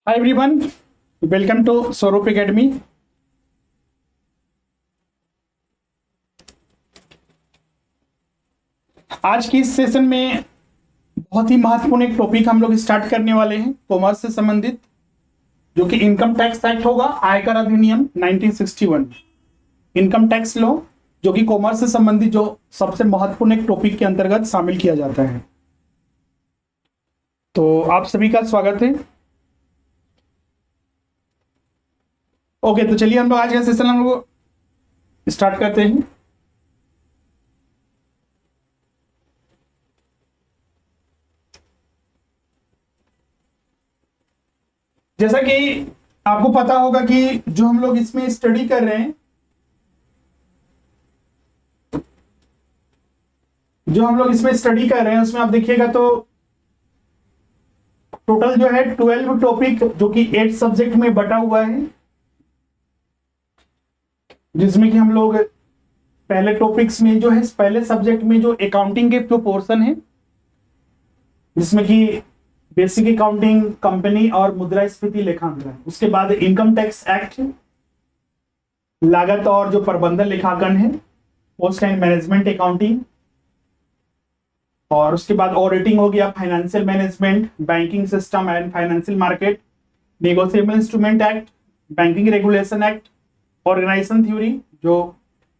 Hi everyone, welcome to स्वरूप academy. आज की इस सेशन में बहुत ही महत्वपूर्ण एक टॉपिक हम लोग स्टार्ट करने वाले हैं कॉमर्स से संबंधित, जो कि इनकम टैक्स एक्ट होगा, आयकर अधिनियम 1961 इनकम टैक्स लॉ, जो कि कॉमर्स से संबंधित जो सबसे महत्वपूर्ण एक टॉपिक के अंतर्गत शामिल किया जाता है। तो आप सभी का स्वागत है। ओके, तो चलिए हम लोग आज का सेशन हम लोग स्टार्ट करते हैं। जैसा कि आपको पता होगा कि जो हम लोग इसमें स्टडी कर रहे हैं, उसमें आप देखिएगा तो टोटल जो है 12 टॉपिक जो कि 8 सब्जेक्ट में बटा हुआ है, जिसमें कि हम लोग पहले टॉपिक्स में जो है, पहले सब्जेक्ट में जो अकाउंटिंग के जो पोर्शन है, जिसमें कि बेसिक अकाउंटिंग, कंपनी और मुद्रास्फीति लेखांकन, उसके बाद इनकम टैक्स एक्ट, लागत और जो प्रबंधन लेखांकन है, पोस्ट एंड मैनेजमेंट अकाउंटिंग, और उसके बाद ऑडिटिंग हो गया, financial management, banking system and financial market, negotiable instrument act, banking regulation act, organisation theory, जो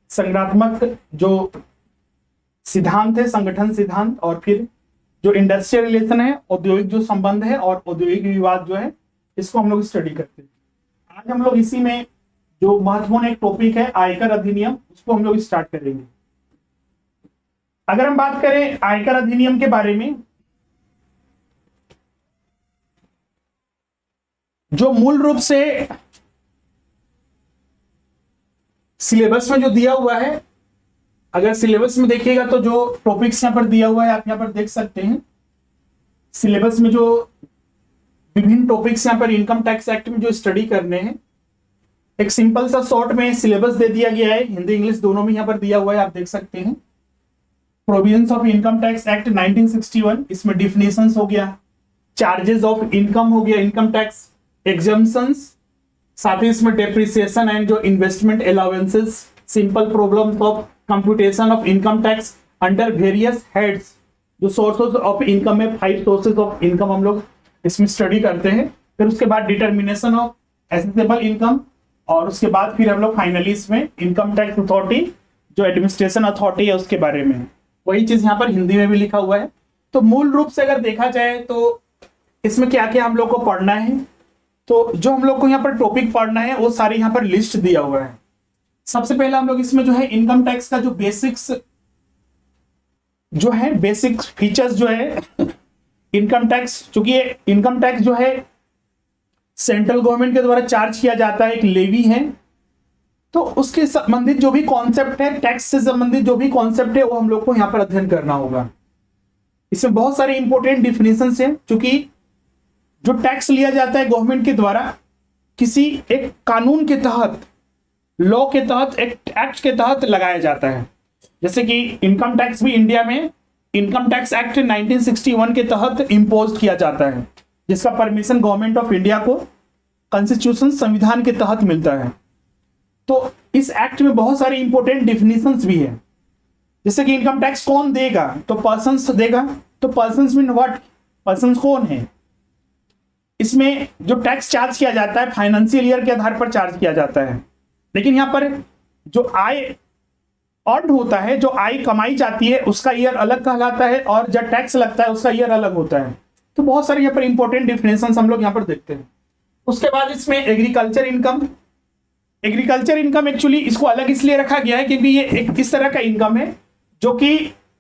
संगठनात्मक जो सिद्धांत है, संगठन सिद्धांत, और फिर जो इंडस्ट्रियल रिलेशन है, औद्योगिक जो संबंध है और औद्योगिक विवाद जो है, इसको हम लोग स्टडी करते हैं। आज हम लोग इसी में जो महत्वपूर्ण एक टॉपिक है आयकर अधिनियम, उसको हम लोग स्टार्ट करेंगे। अगर हम बात करें आयकर अधिनियम के बारे में, जो मूल रूप से सिलेबस में जो दिया हुआ है, अगर सिलेबस में देखिएगा तो जो टॉपिक्स यहां पर दिया हुआ है आप यहां पर देख सकते हैं। सिलेबस में जो विभिन्न टॉपिक्स यहां पर इनकम टैक्स एक्ट में जो स्टडी करने हैं, एक सिंपल सा शॉर्ट में सिलेबस दे दिया गया है, हिंदी इंग्लिश दोनों में यहां पर दिया हुआ है, आप देख सकते हैं। Provisions of income tax act 1961, इसमें डिफिनेशंस हो गया, चार्जेस ऑफ इनकम हो गया, इनकम टैक्स एग्जम्पशंस, साथ ही इसमें डेप्रिसिएशन एंड जो investment allowances, simple problems of computation of income tax under various heads, जो सोर्सेज ऑफ इनकम है, 5 सोर्सेज ऑफ इनकम हम लोग इसमें स्टडी करते हैं। फिर उसके बाद डिटर्मिनेशन ऑफ एसेसेबल इनकम, और उसके बाद फिर हम लोग फाइनली इसमें इनकम टैक्स अथॉरिटी, जो एडमिनिस्ट्रेशन अथॉरिटी है, उसके बारे में वही चीज यहाँ पर हिंदी में भी लिखा हुआ है। तो मूल रूप से अगर देखा जाए तो इसमें क्या क्या हम लोग को पढ़ना है, तो जो हम लोग को यहाँ पर टॉपिक पढ़ना है वो सारे यहाँ पर लिस्ट दिया हुआ है। सबसे पहले हम लोग इसमें जो है इनकम टैक्स का जो बेसिक्स जो है, बेसिक फीचर्स जो है इनकम टैक्स, चूंकि ये इनकम टैक्स जो है सेंट्रल गवर्नमेंट के द्वारा चार्ज किया जाता है, एक लेवी है, तो उसके संबंधित जो भी कॉन्सेप्ट है, टैक्स से संबंधित जो भी कॉन्सेप्ट है, वो हम लोग को यहाँ पर अध्ययन करना होगा। इसमें बहुत सारे इंपॉर्टेंट डिफिनेशंस हैं, क्योंकि जो टैक्स लिया जाता है गवर्नमेंट के द्वारा किसी एक कानून के तहत, लॉ के तहत, एक एक्ट के तहत लगाया जाता है। जैसे कि इनकम टैक्स भी इंडिया में इनकम टैक्स एक्ट 1961 के तहत इम्पोज किया जाता है, जिसका परमिशन गवर्नमेंट ऑफ इंडिया को कॉन्स्टिट्यूशन, संविधान के तहत मिलता है। तो इस एक्ट में बहुत सारे इंपॉर्टेंट डिफिनेशंस भी है। जैसे कि इनकम टैक्स कौन देगा, तो पर्सन्स देगा। तो पर्सन्स मीन व्हाट, पर्सन्स कौन है। इसमें जो टैक्स चार्ज किया जाता है फाइनेंशियल ईयर के आधार पर चार्ज किया जाता है, लेकिन यहाँ पर जो आय अर्न होता है, जो आय कमाई जाती है, उसका ईयर अलग कहलाता है, और जब टैक्स लगता है उसका ईयर अलग होता है। तो बहुत सारे यहाँ पर इंपॉर्टेंट डिफिनेशंस हम लोग यहाँ पर देखते हैं। उसके बाद इसमें agriculture income, agriculture income actually इसको अलग इसलिए रखा गया है क्योंकि ये एक इस तरह का इनकम है जो कि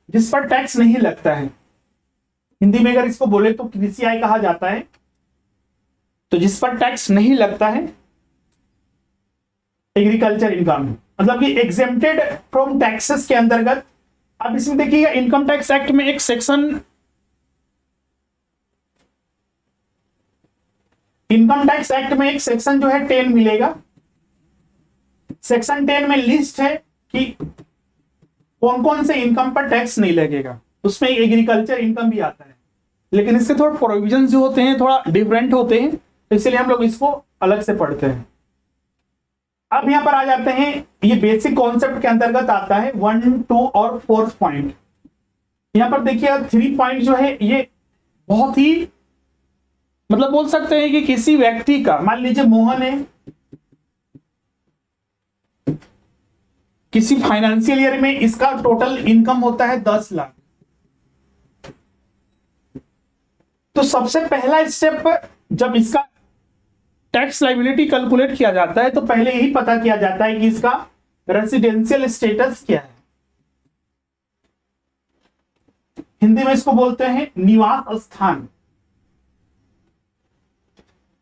जिस पर टैक्स नहीं लगता है। हिंदी में अगर इसको बोले तो कृषि आय कहा जाता है, तो जिस पर टैक्स नहीं लगता है एग्रीकल्चर इनकम, मतलब कि एग्जेम्प्टेड फ्रॉम टैक्सेस के अंतर्गत। अब इसमें देखिएगा इनकम टैक्स एक्ट में एक सेक्शन, इनकम टैक्स एक्ट में एक सेक्शन जो है 10 मिलेगा। सेक्शन 10 में लिस्ट है कि कौन कौन से इनकम पर टैक्स नहीं लगेगा, उसमें एग्रीकल्चर इनकम भी आता है, लेकिन इसके थोड़ा प्रोविजन जो होते हैं थोड़ा डिफरेंट होते हैं। तो इसलिए हम लोग इसको अलग से पढ़ते हैं। अब यहां पर आ जाते हैं, ये बेसिक कॉन्सेप्ट के अंतर्गत आता है 1, 2 और 4 पॉइंट। यहां पर देखिए 3 पॉइंट जो है ये बहुत ही मतलब बोल सकते हैं कि किसी व्यक्ति का, मान लीजिए मोहन है, किसी फाइनेंशियल ईयर में इसका टोटल इनकम होता है 10 लाख। तो सबसे पहला स्टेप जब इसका टैक्स लायबिलिटी कैलकुलेट किया जाता है तो पहले यही पता किया जाता है कि इसका रेसिडेंशियल स्टेटस क्या है। हिंदी में इसको बोलते हैं निवास स्थान।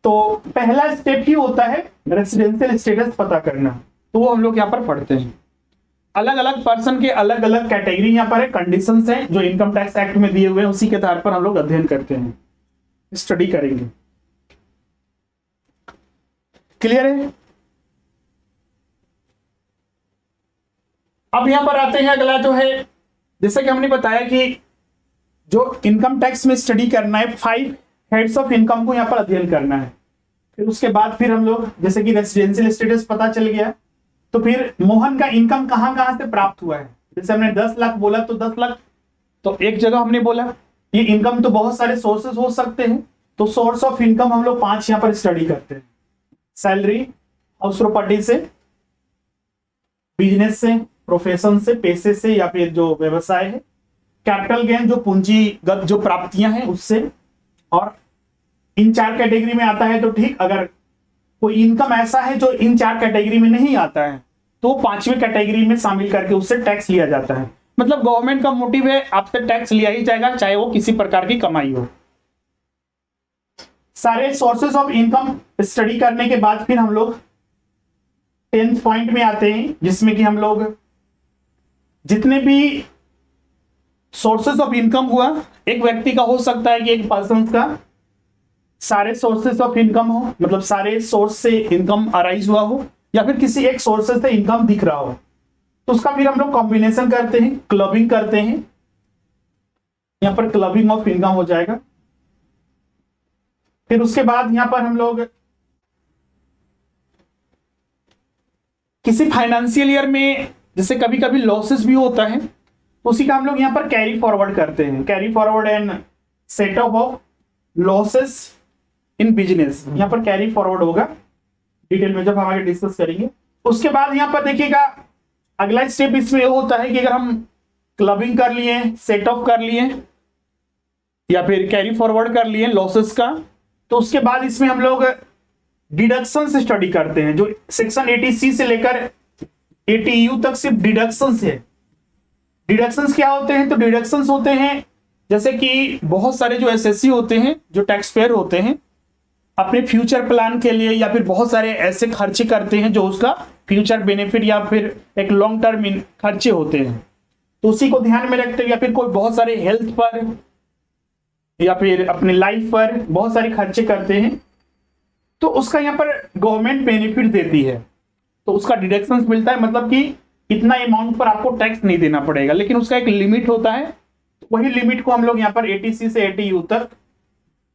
तो पहला स्टेप ही होता है रेसिडेंशियल स्टेटस पता करना, तो वो हम लोग यहां पर पढ़ते हैं। अलग अलग पर्सन के अलग अलग कैटेगरी यहां पर है, कंडीशंस हैं जो इनकम टैक्स एक्ट में दिए हुए हैं, उसी के आधार पर हम लोग अध्ययन करते हैं, स्टडी करेंगे। क्लियर है? अब यहां पर आते हैं अगला जो है, जैसे कि हमने बताया कि जो इनकम टैक्स में स्टडी करना है 5 हेड्स ऑफ इनकम को यहां पर अध्ययन करना है। फिर उसके बाद फिर हम लोग जैसे कि रेसिडेंशियल स्टेटस पता चल गया, तो फिर मोहन का इनकम कहां कहां से प्राप्त हुआ है। जैसे हमने 10 लाख बोला तो 10 लाख तो एक जगह हमने बोला, ये इनकम तो बहुत सारे सोर्सेस हो सकते हैं, तो सोर्स ऑफ इनकम हम लोग 5 यहां पर स्टडी करते हैं। सैलरी, हाउस प्रॉपर्टी से, बिजनेस से, प्रोफेशन से, पैसे से या फिर जो व्यवसाय है, कैपिटल गेन जो पूंजीगत जो प्राप्तियां हैं उससे, और इन 4 कैटेगरी में आता है तो ठीक। अगर कोई इनकम ऐसा है जो इन 4 कैटेगरी में नहीं आता है तो 5वीं कैटेगरी में शामिल करके उससे टैक्स लिया जाता है। मतलब गवर्नमेंट का मोटिव है आपसे टैक्स लिया ही जाएगा, चाहे वो किसी प्रकार की कमाई हो। सारे सोर्सेस ऑफ इनकम स्टडी करने के बाद फिर हम लोग 10th पॉइंट में आते हैं, जिसमें कि हम लोग जितने भी सोर्सेस ऑफ इनकम हुआ, एक व्यक्ति का हो सकता है कि एक पर्सन का सारे सोर्सेस ऑफ इनकम हो, मतलब सारे सोर्स से इनकम अराइज हुआ हो, या फिर किसी एक सोर्सेस से इनकम दिख रहा हो, तो उसका फिर हम लोग कॉम्बिनेशन करते हैं, क्लबिंग करते हैं। यहां पर क्लबिंग ऑफ इनकम हो जाएगा। फिर उसके बाद यहां पर हम लोग किसी फाइनेंशियल ईयर में जैसे कभी कभी लॉसेस भी होता है, उसी का हम लोग यहां पर कैरी फॉरवर्ड करते हैं। Carry forward and setup of losses in business, यहां पर कैरी फॉरवर्ड होगा डिटेल में जब हम आगे डिस्कस करेंगे। उसके बाद यहां पर देखिएगा अगला स्टेप इसमें होता है कि अगर हम क्लबिंग कर लिए, सेट ऑफ कर लिए या फिर कैरी फॉरवर्ड कर लिए लॉसेस का, तो उसके बाद इसमें हम लोग डिडक्शन से स्टडी करते हैं। जो सेक्शन 80C से लेकर 80U तक सिर्फ डिडक्शंस है। डिडक्शंस क्या होते हैं? तो डिडक्शंस होते हैं जैसे कि बहुत सारे जो एसएससी होते हैं, जो टैक्स पेयर होते हैं, अपने फ्यूचर प्लान के लिए या फिर बहुत सारे ऐसे खर्चे करते हैं जो उसका फ्यूचर बेनिफिट या फिर एक लॉन्ग टर्म खर्चे होते हैं, तो उसी को ध्यान में रखते हैं। या फिर कोई बहुत सारे हेल्थ पर या फिर अपने लाइफ पर बहुत सारे खर्चे करते हैं, तो उसका यहाँ पर गवर्नमेंट बेनिफिट देती है, तो उसका डिडक्शन मिलता है। मतलब कि इतना अमाउंट पर आपको टैक्स नहीं देना पड़ेगा, लेकिन उसका एक लिमिट होता है। वही लिमिट को हम लोग यहाँ पर 80C से 80U तक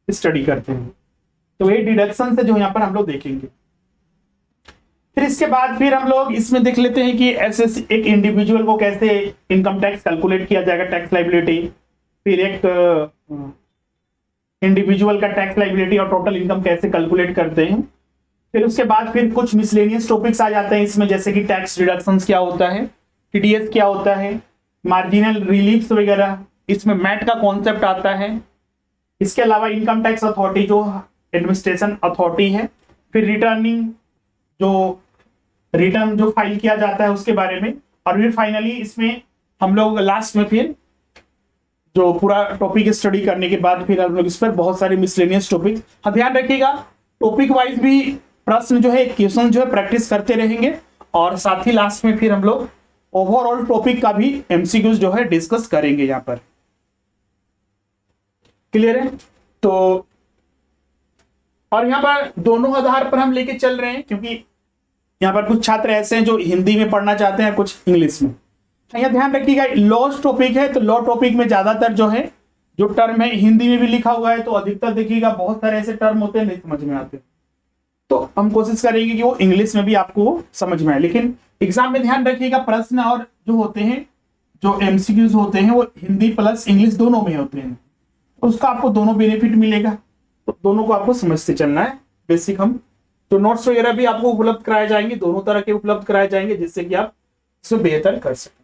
स्टडी करते हैं। तो ये डिडक्शन से जो यहाँ पर हम लोग देखेंगे। फिर इसके बाद फिर हम लोग इसमें देख लेते हैं कि ऐसे एक इंडिविजुअल को कैसे इनकम टैक्स कैलकुलेट किया जाएगा, टैक्स लायबिलिटी। फिर एक इंडिविजुअल का टैक्स लायबिलिटी और टोटल इनकम कैसे कैलकुलेट करते हैं। फिर उसके बाद फिर कुछ मिसलेनियस टॉपिक्स आ जाते हैं इसमें, जैसे कि टैक्स डिडक्शंस क्या होता है, टीडीएस क्या होता है, मार्जिनल रिलीफ्स वगैरह, इसमें मैट का कॉन्सेप्ट आता है। इसके अलावा इनकम टैक्स अथॉरिटी जो एडमिनिस्ट्रेशन अथॉरिटी है, फिर रिटर्निंग जो रिटर्न जो फाइल किया जाता है उसके बारे में, और फिर फाइनली इसमें हम लोग लास्ट में फिर जो पूरा टॉपिक स्टडी करने के बाद फिर हम लोग इस पर बहुत सारे मिसलेनियस टॉपिक, ध्यान रखिएगा टॉपिक वाइज भी प्रश्न जो है, क्वेश्चन जो है प्रैक्टिस करते रहेंगे, और साथ ही लास्ट में फिर हम लोग ओवरऑल टॉपिक का भी एमसीक्यूज जो है डिस्कस करेंगे यहाँ पर। क्लियर है? तो और यहाँ पर दोनों आधार पर हम लेके चल रहे हैं, क्योंकि यहाँ पर कुछ छात्र ऐसे हैं जो हिंदी में पढ़ना चाहते हैं, कुछ इंग्लिश में। यहाँ ध्यान रखिएगा लॉ टॉपिक है, तो लॉ टॉपिक में ज्यादातर जो है जो टर्म है हिंदी में भी लिखा हुआ है, तो अधिकतर देखिएगा बहुत सारे ऐसे टर्म होते हैं नहीं समझ में आते, तो हम कोशिश करेंगे कि वो इंग्लिश में भी आपको समझ में आए। लेकिन एग्जाम में ध्यान रखिएगा प्रश्न और जो होते हैं, जो एमसीक्यूज होते हैं, वो हिंदी प्लस इंग्लिश दोनों में होते हैं, तो उसका आपको दोनों बेनिफिट मिलेगा, तो दोनों को आपको समझते चलना है। बेसिक हम जो नोट्स वगैरह भी आपको उपलब्ध कराए जाएंगे, दोनों तरह के उपलब्ध कराए जाएंगे, जिससे कि आप इसको बेहतर कर सकें।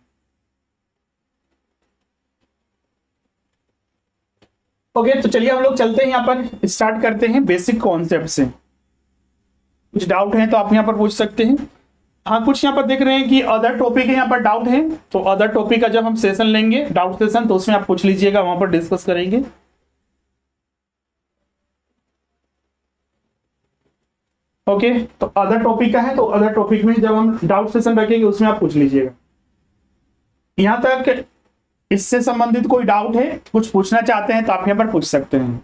ओके, तो चलिए हम लोग चलते हैं, यहाँ पर स्टार्ट करते हैं बेसिक कॉन्सेप्ट से। कुछ डाउट है तो आप यहाँ पर पूछ सकते हैं। हाँ, कुछ यहाँ पर देख रहे हैं कि अदर टॉपिक है, यहाँ पर डाउट है, तो अदर टॉपिक का जब हम सेशन लेंगे डाउट सेशन, तो उसमें आप पूछ लीजिएगा, वहां पर डिस्कस करेंगे। ओके, तो अदर टॉपिक का है, तो अदर टॉपिक में जब हम डाउट सेशन रखेंगे उसमें आप पूछ लीजिएगा। यहां तक इससे संबंधित कोई डाउट है, कुछ पूछना चाहते हैं तो आप यहाँ पर पूछ सकते हैं।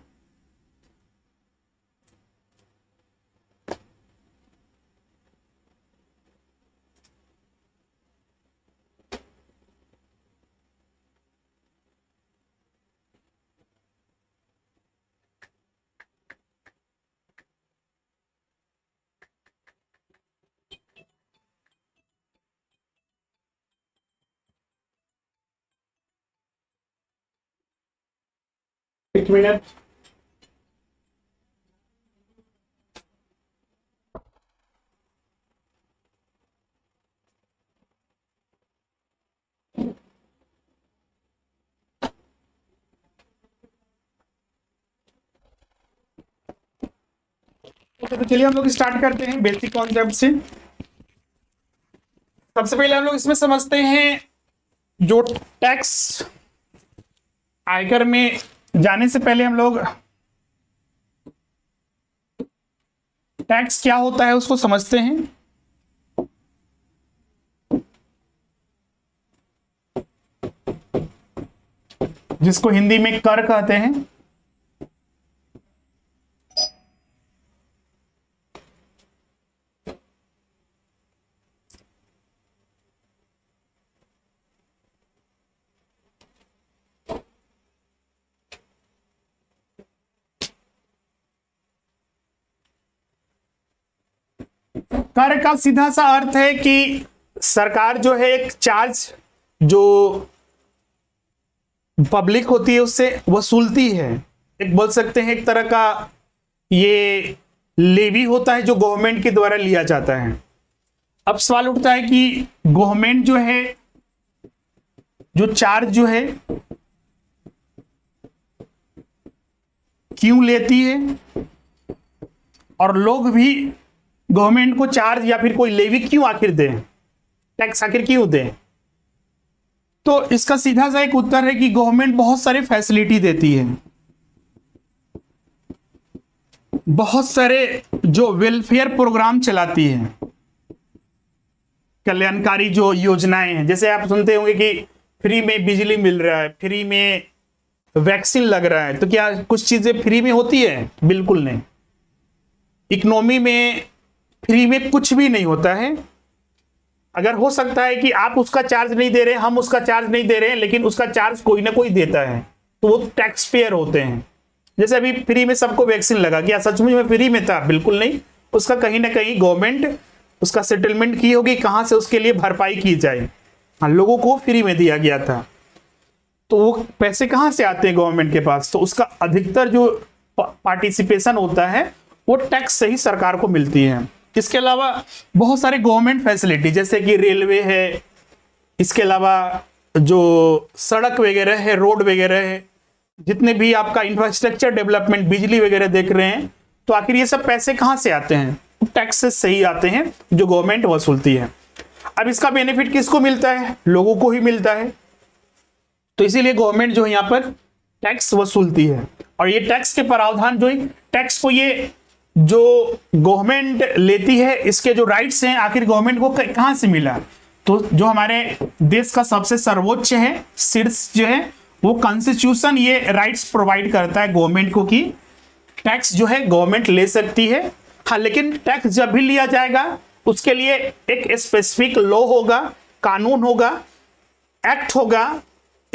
एक मिनट, तो चलिए हम लोग स्टार्ट करते हैं बेसिक कॉन्सेप्ट से। सबसे पहले हम लोग इसमें समझते हैं जो टैक्स, आयकर में जाने से पहले हम लोग टैक्स क्या होता है उसको समझते हैं। जिसको हिंदी में कर कहते हैं। कर का सीधा सा अर्थ है कि सरकार जो है एक चार्ज जो पब्लिक होती है उससे वसूलती है, एक बोल सकते हैं एक तरह का ये लेवी होता है जो गवर्नमेंट के द्वारा लिया जाता है। अब सवाल उठता है कि गवर्नमेंट जो है जो चार्ज जो है क्यों लेती है, और लोग भी गवर्नमेंट को चार्ज या फिर कोई लेवी क्यों आखिर दें, टैक्स आखिर क्यों दें। तो इसका सीधा सा एक उत्तर है कि गवर्नमेंट बहुत सारे फैसिलिटी देती है, बहुत सारे जो वेलफेयर प्रोग्राम चलाती है, कल्याणकारी जो योजनाएं हैं। जैसे आप सुनते होंगे कि फ्री में बिजली मिल रहा है, फ्री में वैक्सीन लग रहा है, तो क्या कुछ चीजें फ्री में होती है? बिल्कुल नहीं। इकोनॉमी में फ्री में कुछ भी नहीं होता है। अगर हो सकता है कि आप उसका चार्ज नहीं दे रहे, हम उसका चार्ज नहीं दे रहे हैं, लेकिन उसका चार्ज कोई ना कोई देता है, तो वो टैक्स पेयर होते हैं। जैसे अभी फ्री में सबको वैक्सीन लगा, क्या सचमुच में फ्री में था? बिल्कुल नहीं। उसका कहीं ना कहीं गवर्नमेंट उसका सेटलमेंट की होगी, कहां से उसके लिए भरपाई की जाए। हाँ, लोगों को फ्री में दिया गया था, तो वो पैसे कहां से आते हैं गवर्नमेंट के पास? तो उसका अधिकतर जो पार्टिसिपेशन होता है वो टैक्स से ही सरकार को मिलती है। इसके अलावा बहुत सारे गवर्नमेंट फैसिलिटी जैसे कि रेलवे है, इसके अलावा जो सड़क वगैरह है, रोड वगैरह है, जितने भी आपका इंफ्रास्ट्रक्चर डेवलपमेंट, बिजली वगैरह देख रहे हैं, तो आखिर ये सब पैसे कहां से आते हैं? टैक्सेस से ही आते हैं जो गवर्नमेंट वसूलती है। अब इसका बेनिफिट किसको मिलता है? लोगों को ही मिलता है। तो इसीलिए गवर्नमेंट जो है यहाँ पर टैक्स वसूलती है, और ये टैक्स के प्रावधान जो है, टैक्स को ये जो गवर्नमेंट लेती है, इसके जो राइट्स हैं आखिर गवर्नमेंट को कहां से मिला? तो जो हमारे देश का सबसे सर्वोच्च है, शीर्ष जो है, वो कॉन्स्टिट्यूशन ये राइट्स प्रोवाइड करता है गवर्नमेंट को कि टैक्स जो है गवर्नमेंट ले सकती है। हाँ, लेकिन टैक्स जब भी लिया जाएगा उसके लिए एक स्पेसिफिक लॉ होगा, कानून होगा, एक्ट होगा,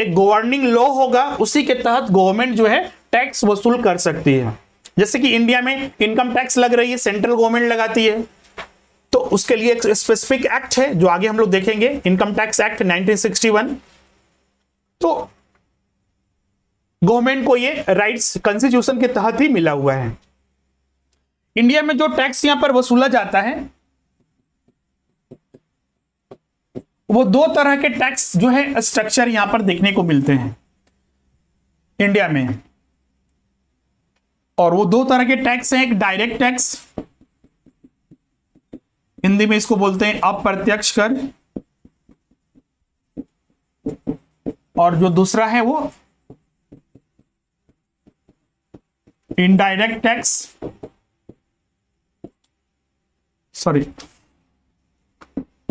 एक गवर्निंग लॉ होगा, उसी के तहत गवर्नमेंट जो है टैक्स वसूल कर सकती है। जैसे कि इंडिया में इनकम टैक्स लग रही है, सेंट्रल गवर्नमेंट लगाती है, तो उसके लिए एक स्पेसिफिक एक्ट है जो आगे हम लोग देखेंगे, इनकम टैक्स एक्ट 1961। तो गवर्नमेंट को ये राइट्स कॉन्स्टिट्यूशन के तहत ही मिला हुआ है। इंडिया में जो टैक्स यहां पर वसूला जाता है वो दो तरह के टैक्स जो है स्ट्रक्चर यहां पर देखने को मिलते हैं इंडिया में, और वो दो तरह के टैक्स हैं। एक डायरेक्ट टैक्स, हिंदी में इसको बोलते हैं अप्रत्यक्ष कर, और जो दूसरा है वो इनडायरेक्ट टैक्स, सॉरी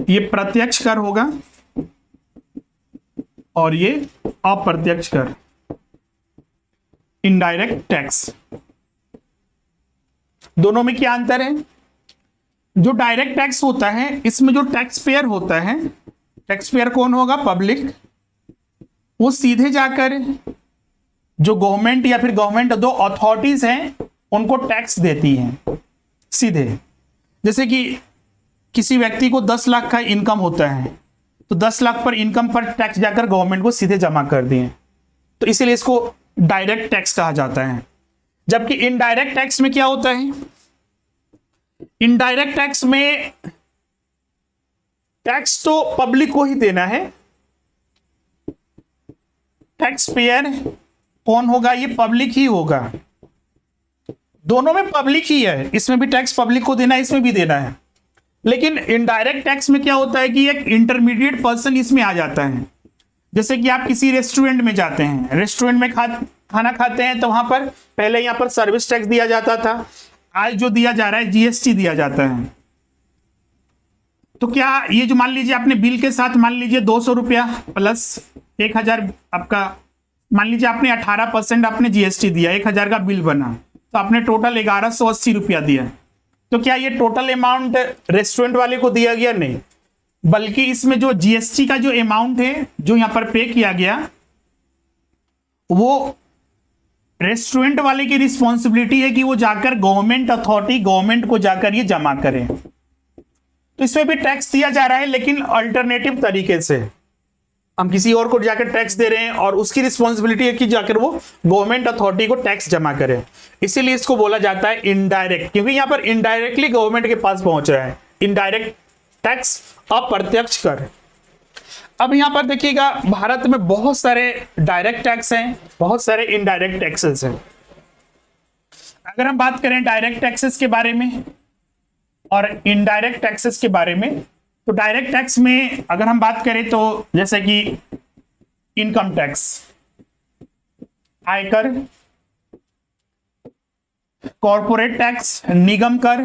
ये प्रत्यक्ष कर होगा और ये अप्रत्यक्ष कर, इनडायरेक्ट टैक्स। दोनों में क्या अंतर है? जो डायरेक्ट टैक्स होता है इसमें जो टैक्स पेयर होता है, टैक्स पेयर कौन होगा? पब्लिक। वो सीधे जाकर जो गवर्नमेंट या फिर गवर्नमेंट दो अथॉरिटीज हैं उनको टैक्स देती हैं सीधे। जैसे कि किसी व्यक्ति को 10 लाख का इनकम होता है तो 10 लाख पर इनकम पर टैक्स जाकर गवर्नमेंट को सीधे जमा कर दिए, तो इसीलिए इसको डायरेक्ट टैक्स कहा जाता है। जबकि इनडायरेक्ट टैक्स में क्या होता है? इनडायरेक्ट टैक्स में टैक्स तो पब्लिक को ही देना है, टैक्स पेयर कौन होगा? ये पब्लिक ही होगा। दोनों में पब्लिक ही है, इसमें भी टैक्स पब्लिक को देना है, इसमें भी देना है। लेकिन इनडायरेक्ट टैक्स में क्या होता है कि एक इंटरमीडिएट पर्सन इसमें आ जाता है। जैसे कि आप किसी रेस्टोरेंट में जाते हैं, रेस्टोरेंट में खाना खाते हैं, तो वहां पर पहले यहां पर सर्विस टैक्स दिया जाता था, आज जो दिया जा रहा है जीएसटी दिया जाता है। तो क्या ये जो मान लीजिए आपने बिल के साथ मान लीजिए 200 रुपया प्लस 1000 आपका, मान लीजिए आपने 18% आपने जीएसटी दिया, 1000 का बिल बना, तो आपने टोटल 1180 रुपया दिया। तो क्या ये टोटल अमाउंट रेस्टोरेंट वाले को दिया गया? नहीं, बल्कि इसमें जो जीएसटी का जो अमाउंट है जो यहां पर पे किया गया वो रेस्टोरेंट वाले की रिस्पॉन्सिबिलिटी है कि वो जाकर गवर्नमेंट अथॉरिटी, गवर्नमेंट को जाकर ये जमा करें। तो इसमें भी टैक्स दिया जा रहा है लेकिन अल्टरनेटिव तरीके से, हम किसी और को जाकर टैक्स दे रहे हैं और उसकी रिस्पॉन्सिबिलिटी है कि जाकर वो गवर्नमेंट अथॉरिटी को टैक्स जमा करे। इसीलिए इसको बोला जाता है इनडायरेक्ट, क्योंकि यहां पर इनडायरेक्टली गवर्नमेंट के पास पहुंच रहा है। इनडायरेक्ट टैक्स, अप्रत्यक्ष कर। अब यहां पर देखिएगा भारत में बहुत सारे डायरेक्ट टैक्स हैं, बहुत सारे इनडायरेक्ट टैक्सेस हैं। अगर हम बात करें डायरेक्ट टैक्सेस के बारे में और इनडायरेक्ट टैक्सेस के बारे में, तो डायरेक्ट टैक्स में अगर हम बात करें तो जैसे कि इनकम टैक्स, आयकर, कॉर्पोरेट टैक्स, निगम कर,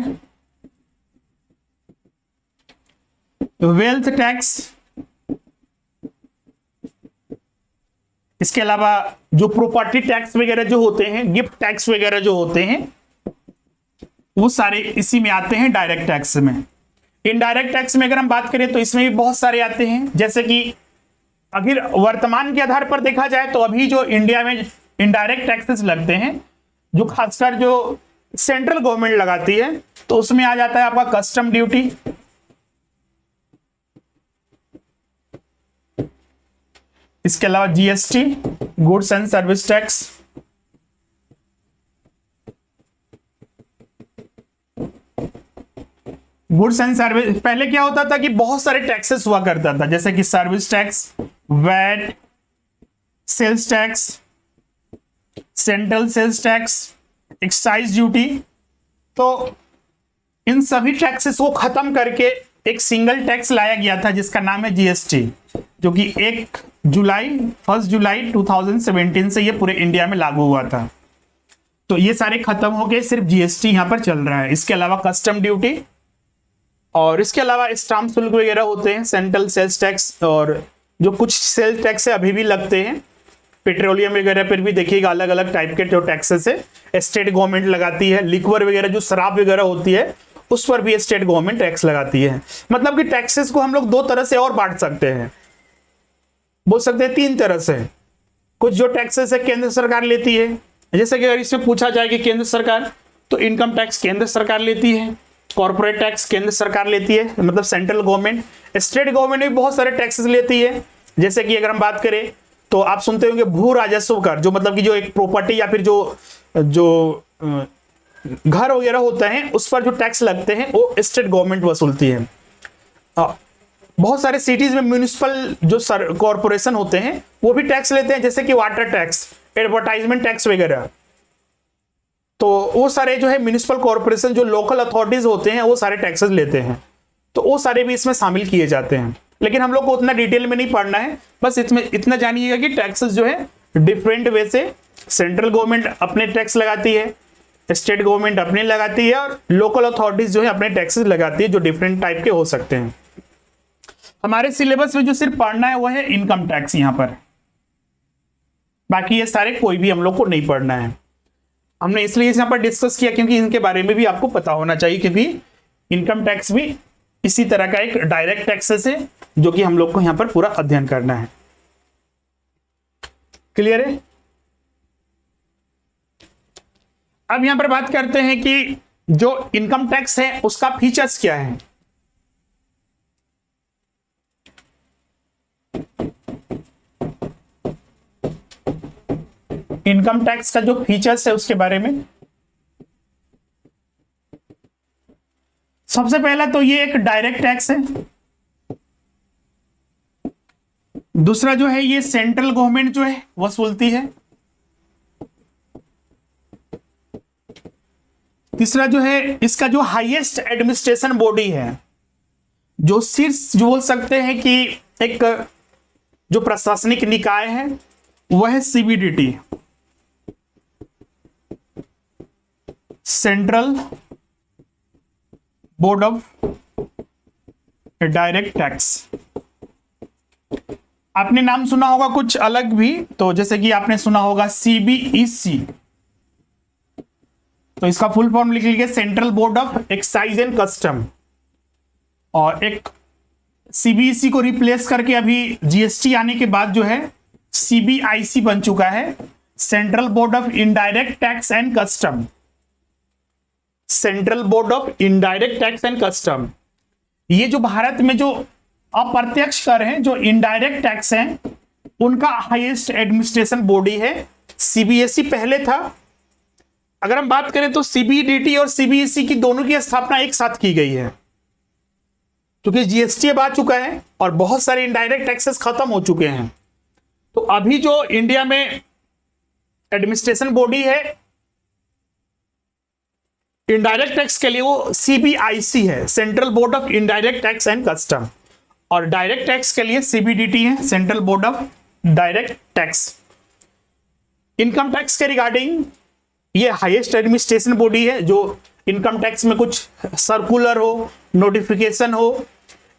वेल्थ टैक्स, इसके अलावा जो प्रॉपर्टी टैक्स वगैरह जो होते हैं, गिफ्ट टैक्स वगैरह जो होते हैं, वो सारे इसी में आते हैं डायरेक्ट टैक्स में। इनडायरेक्ट टैक्स में अगर हम बात करें तो इसमें भी बहुत सारे आते हैं। जैसे कि अगर वर्तमान के आधार पर देखा जाए तो अभी जो इंडिया में इनडायरेक्ट टैक्सेस लगते हैं, जो खासकर जो सेंट्रल गवर्नमेंट लगाती है, तो उसमें आ जाता है आपका कस्टम ड्यूटी, इसके अलावा GST, goods and service tax, goods and service. पहले क्या होता था कि बहुत सारे टैक्सेस हुआ करता था, जैसे कि service tax, VAT, sales tax, central sales tax, excise duty. तो इन सभी टैक्सेस को खत्म करके एक सिंगल टैक्स लाया गया था जिसका नाम है जीएसटी, जो कि 1 जुलाई 2017 से ये पूरे इंडिया में लागू हुआ था। तो ये सारे खत्म हो गए, सिर्फ जीएसटी यहां पर चल रहा है। इसके अलावा कस्टम ड्यूटी और इसके अलावा स्टाम्प शुल्क वगैरह होते हैं, सेंट्रल सेल्स टैक्स, और जो कुछ सेल्स टैक्स है अभी भी लगते हैं। पेट्रोलियम वगैरह पर भी देखिएगा अलग अलग टाइप के जो टैक्सेस है स्टेट गवर्नमेंट लगाती है। लिक्वर वगैरह जो शराब वगैरह होती है उस पर भी स्टेट गवर्नमेंट टैक्स लगाती है। मतलब कि टैक्सेस को हम लोग दो तरह से और बांट सकते हैं, बोल सकते हैं 3 तरह से। कुछ जो टैक्सेस है केंद्र सरकार लेती है, जैसे कि अगर इसमें पूछा जाए कि केंद्र सरकार, तो इनकम टैक्स केंद्र सरकार लेती है, कॉर्पोरेट टैक्स केंद्र सरकार लेती है, मतलब सेंट्रल गवर्नमेंट। स्टेट गवर्नमेंट भी बहुत सारे टैक्सेस लेती है, जैसे कि अगर हम बात करें तो आप सुनते होंगे भू राजस्व कर, जो मतलब कि जो एक प्रॉपर्टी या फिर जो घर वगैरह होता है उस पर जो टैक्स लगते हैं वो स्टेट गवर्नमेंट वसूलती है। बहुत सारे सिटीज में म्यूनिसिपल जो कॉर्पोरेशन होते हैं वो भी टैक्स लेते हैं, जैसे कि वाटर टैक्स, एडवर्टाइजमेंट टैक्स वगैरह। तो वो सारे जो है म्यूनिसिपल कॉर्पोरेशन, जो लोकल अथॉरिटीज होते हैं वो सारे टैक्सेस लेते हैं, तो वो सारे भी इसमें शामिल किए जाते हैं। लेकिन हम लोग को उतना डिटेल में नहीं पढ़ना है, बस इसमें इतना जानिएगा कि टैक्सेस जो है डिफरेंट वे से सेंट्रल गवर्नमेंट अपने टैक्स लगाती है, स्टेट गवर्नमेंट अपने लगाती है, और लोकल अथॉरिटीज जो है अपने टैक्सेस लगाती है, जो डिफरेंट टाइप के हो सकते हैं। हमारे सिलेबस में जो सिर्फ पढ़ना है वो है इनकम टैक्स यहाँ पर, बाकी ये सारे कोई भी हम लोग को नहीं पढ़ना है। हमने इसलिए यहाँ पर डिस्कस किया क्योंकि इनके बारे में भी आपको पता होना चाहिए, क्योंकि इनकम टैक्स भी इसी तरह का एक डायरेक्ट टैक्सेस है जो कि हम लोग को यहाँ पर पूरा अध्ययन करना है। क्लियर है? अब यहां पर बात करते हैं कि जो इनकम टैक्स है उसका फीचर्स क्या है। इनकम टैक्स का जो फीचर्स है उसके बारे में सबसे पहला तो ये एक डायरेक्ट टैक्स है, दूसरा जो है ये सेंट्रल गवर्नमेंट जो है वसूलती है, तीसरा जो है इसका जो हाईएस्ट एडमिनिस्ट्रेशन बॉडी है, जो शीर्ष जो बोल सकते हैं कि एक जो प्रशासनिक निकाय है वह है CBDT, central board of direct tax. आपने नाम सुना होगा कुछ अलग भी, तो जैसे कि आपने सुना होगा सीबीईसी, तो इसका फुल फॉर्म लिख लीजिए central board of excise and custom, और एक सीबीईसी को रिप्लेस करके अभी जीएसटी आने के बाद जो है सीबीआईसी बन चुका है, central board of indirect tax and custom. Central board of indirect tax and custom, ये जो भारत में जो अप्रत्यक्ष कर हैं, जो इनडायरेक्ट टैक्स हैं, उनका हाईएस्ट एडमिनिस्ट्रेशन बॉडी है। सीबीएसई पहले था। अगर हम बात करें तो सीबीडीटी और सीबीएसई की दोनों की स्थापना एक साथ की गई है, क्योंकि जीएसटी अब आ चुका है और बहुत सारे इनडायरेक्ट टैक्सेस खत्म हो चुके हैं। तो अभी जो इंडिया में एडमिनिस्ट्रेशन बॉडी है इनडायरेक्ट टैक्स के लिए वो सीबीआईसी है, central board of indirect tax and custom, और डायरेक्ट टैक्स के लिए सीबीडीटी है, central board of direct tax. Income tax के रिगार्डिंग ये हाईएस्ट एडमिनिस्ट्रेशन बॉडी है, जो इनकम टैक्स में कुछ सर्कुलर हो, नोटिफिकेशन हो,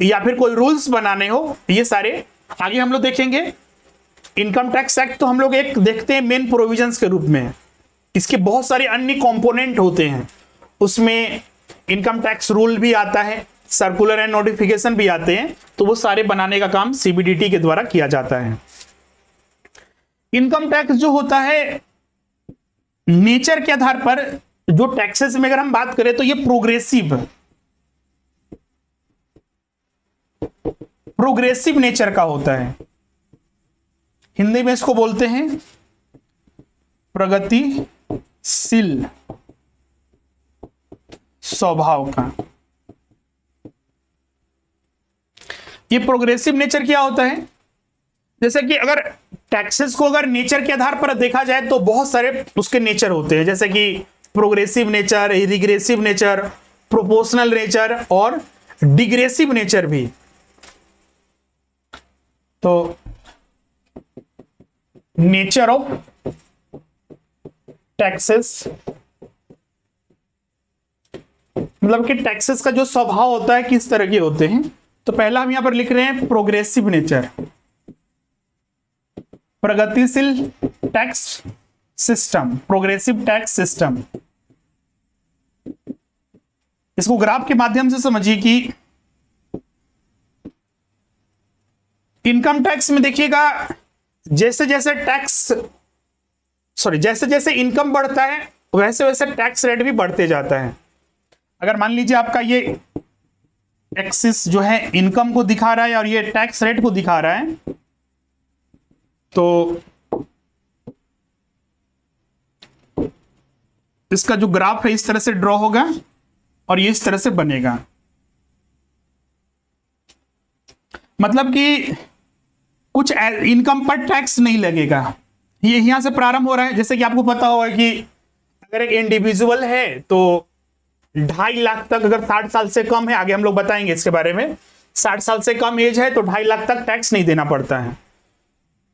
या फिर कोई रूल्स बनाने हो, ये सारे आगे हम लोग देखेंगे। इनकम टैक्स एक्ट तो हम लोग एक देखते हैं मेन प्रोविजंस के रूप में, इसके बहुत सारे अन्य कंपोनेंट होते हैं, उसमें इनकम टैक्स रूल भी आता है, सर्कुलर एंड नोटिफिकेशन भी आते हैं, तो वो सारे बनाने का काम सीबीडीटी के द्वारा किया जाता है। इनकम टैक्स जो होता है नेचर के आधार पर, जो टैक्सेस में अगर हम बात करें तो ये प्रोग्रेसिव नेचर का होता है। हिंदी में इसको बोलते हैं प्रगतिशील स्वभाव का। ये प्रोग्रेसिव नेचर क्या होता है, जैसे कि अगर टैक्सेस को अगर नेचर के आधार पर देखा जाए तो बहुत सारे उसके नेचर होते हैं, जैसे कि progressive nature, regressive nature, proportional nature और डिग्रेसिव नेचर भी। तो नेचर ऑफ टैक्सेस मतलब कि टैक्सेस का जो स्वभाव होता है किस तरह के होते हैं। तो पहला हम यहां पर लिख रहे हैं प्रोग्रेसिव नेचर, प्रगतिशील tax system, progressive tax system. इसको ग्राफ के माध्यम से समझिए कि इनकम टैक्स में देखिएगा जैसे जैसे जैसे जैसे इनकम बढ़ता है वैसे वैसे टैक्स रेट भी बढ़ते जाता है। अगर मान लीजिए आपका ये एक्सिस जो है इनकम को दिखा रहा है और ये टैक्स रेट को दिखा रहा है, तो इसका जो ग्राफ है इस तरह से ड्रॉ होगा और ये इस तरह से बनेगा। मतलब कि कुछ इनकम पर टैक्स नहीं लगेगा। ये यहां से प्रारंभ हो रहा है। जैसे कि आपको पता होगा कि अगर एक इंडिविजुअल है तो 2.5 लाख तक, अगर 60 साल से कम है, आगे हम लोग बताएंगे इसके बारे में, 60 साल से कम एज है तो 2.5 लाख तक टैक्स नहीं देना पड़ता है।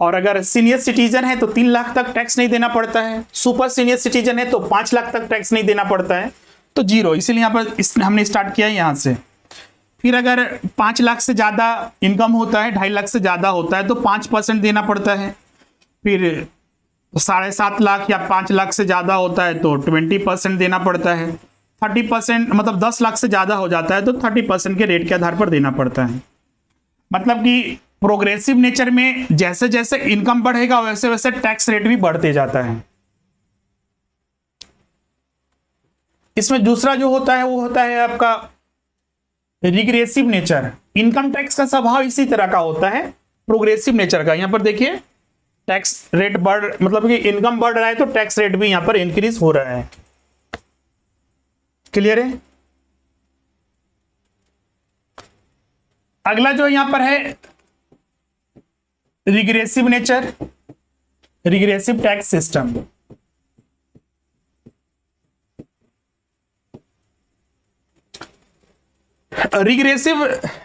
और अगर सीनियर सिटीजन है तो 3 लाख तक टैक्स नहीं देना पड़ता है। सुपर सीनियर सिटीजन है तो 5 लाख तक टैक्स नहीं देना पड़ता है, तो 0। इसीलिए यहां पर हमने स्टार्ट किया है यहां से। फिर अगर 5 लाख से ज्यादा इनकम होता है, 2.5 लाख से ज्यादा होता है तो 5% देना पड़ता है। फिर 7.5 लाख या 5 लाख से ज्यादा होता है तो 20% देना पड़ता है। 30%, मतलब 10 लाख से ज्यादा हो जाता है तो 30% के रेट के आधार पर देना पड़ता है। मतलब कि प्रोग्रेसिव नेचर में जैसे जैसे इनकम बढ़ेगा वैसे वैसे टैक्स रेट भी बढ़ते जाता है। इसमें दूसरा जो होता है वो होता है आपका रिग्रेसिव नेचर। इनकम टैक्स का स्वभाव इसी तरह का होता है, प्रोग्रेसिव नेचर का। यहां पर देखिए टैक्स रेट मतलब कि इनकम बढ़ रहा है तो टैक्स रेट भी यहां पर इंक्रीज हो रहा है। क्लियर है? अगला जो यहां पर है regressive nature, regressive tax system. Regressive,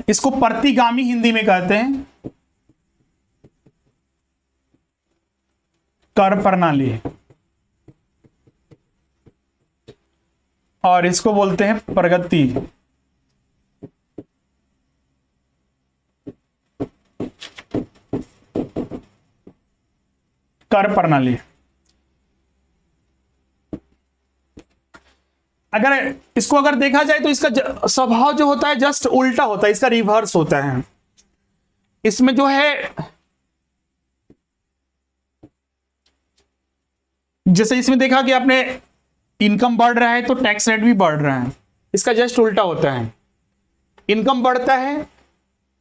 इसको प्रतिगामी हिंदी में कहते हैं, कर प्रणाली, और इसको बोलते हैं प्रगति। कर प्रणाली। अगर इसको अगर देखा जाए तो इसका स्वभाव जो होता है जस्ट उल्टा होता है, इसका रिवर्स होता है। इसमें जो है, जैसे इसमें देखा कि आपने इनकम बढ़ रहा है तो टैक्स रेट भी बढ़ रहा है, इसका जस्ट उल्टा होता है। इनकम बढ़ता है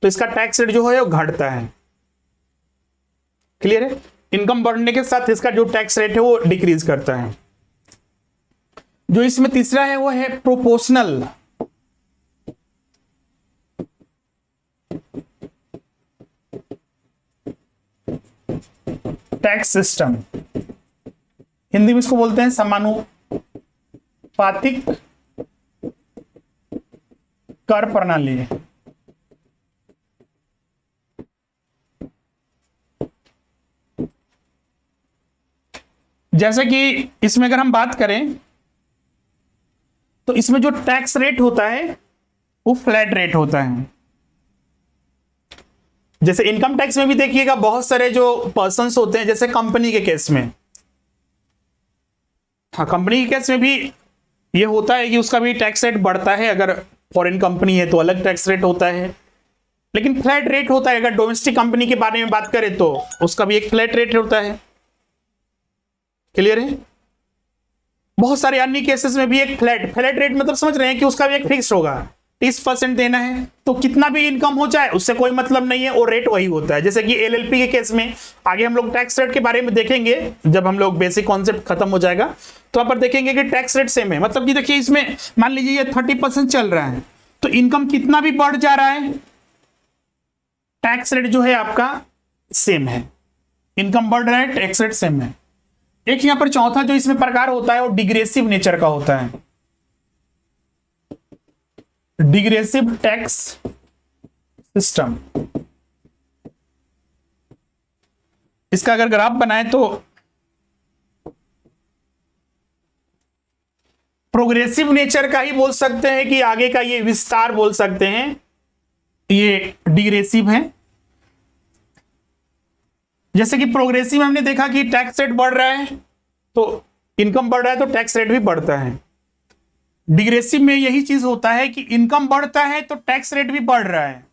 तो इसका टैक्स रेट जो है वो घटता है। क्लियर है? इनकम बढ़ने के साथ इसका जो टैक्स रेट है वो डिक्रीज करता है। जो इसमें तीसरा है वो है प्रोपोर्शनल टैक्स सिस्टम। हिंदी में इसको बोलते हैं समानुपातिक कर प्रणाली। जैसे कि इसमें अगर हम बात करें तो इसमें जो टैक्स रेट होता है वो फ्लैट रेट होता है। जैसे इनकम टैक्स में भी देखिएगा बहुत सारे जो पर्सन्स होते हैं, जैसे कंपनी के केस में, हाँ कंपनी के केस में भी ये होता है कि उसका भी टैक्स रेट बढ़ता है। अगर फॉरेन कंपनी है तो अलग टैक्स रेट होता है, लेकिन फ्लैट रेट होता है। अगर डोमेस्टिक कंपनी के बारे में बात करें तो उसका भी एक फ्लैट रेट होता है। क्लियर है? बहुत सारे अन्य केसेस में भी एक फ्लैट रेट मतलब समझ रहे हैं कि उसका भी एक फिक्स होगा, 30% देना है तो कितना भी इनकम हो जाए उससे कोई मतलब नहीं है, और रेट वही होता है। जैसे कि एलएलपी के केस में, आगे हम लोग टैक्स रेट के बारे में देखेंगे जब हम लोग बेसिक कॉन्सेप्ट खत्म हो जाएगा, तो वहां पर देखेंगे कि टैक्स रेट सेम है। मतलब कि देखिए इसमें मान लीजिए ये 30% चल रहा है तो इनकम कितना भी बढ़ जा रहा है टैक्स रेट जो है आपका सेम है। इनकम बढ़ रहा है, टैक्स रेट सेम है। एक यहां पर चौथा जो इसमें प्रकार होता है वो डिग्रेसिव नेचर का होता है, डिग्रेसिव टैक्स सिस्टम। इसका अगर ग्राफ बनाए तो प्रोग्रेसिव नेचर का ही बोल सकते हैं कि आगे का ये विस्तार बोल सकते हैं, ये डिग्रेसिव है। जैसे कि प्रोग्रेसिव हमने देखा कि टैक्स रेट बढ़ रहा है तो इनकम बढ़ रहा है तो टैक्स रेट भी बढ़ता है। डिग्रेसिव में यही चीज होता है कि इनकम बढ़ता है तो टैक्स रेट भी बढ़ रहा है।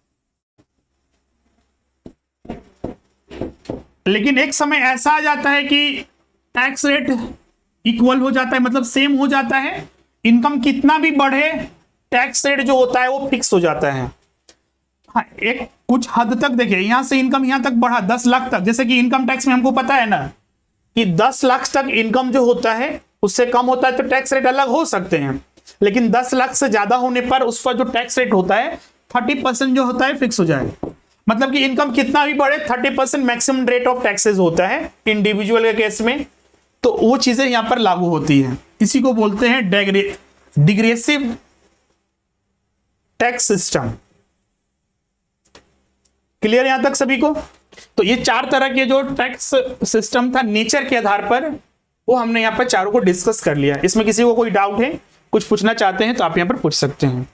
लेकिन एक समय ऐसा आ जाता है कि टैक्स रेट इक्वल हो जाता है, मतलब सेम हो जाता है। इनकम कितना भी बढ़े, टैक्स रेट जो होता है वो फिक्स हो जाता है। हाँ, एक कुछ हद तक देखिए, यहां से इनकम यहां तक बढ़ा 10 लाख तक, जैसे कि इनकम टैक्स में हमको पता है ना कि 10 लाख तक इनकम जो होता है, उससे कम होता है तो टैक्स रेट अलग हो सकते हैं, लेकिन 10 लाख से ज्यादा होने पर उस पर जो टैक्स रेट होता है 30% जो होता है फिक्स हो जाए। मतलब कि इनकम कितना भी बढ़े 30% मैक्सिमम रेट ऑफ टैक्सेस होता है इंडिविजुअल के केस में, तो वो चीजें यहां पर लागू होती हैं। इसी को बोलते हैं डिग्रेसिव टैक्स सिस्टम। क्लियर यहां तक सभी को? तो ये 4 तरह के जो टैक्स सिस्टम था नेचर के आधार पर, वो हमने यहां पर चारों को डिस्कस कर लिया। इसमें किसी को कोई डाउट है, कुछ पूछना चाहते हैं तो आप यहां पर पूछ सकते हैं।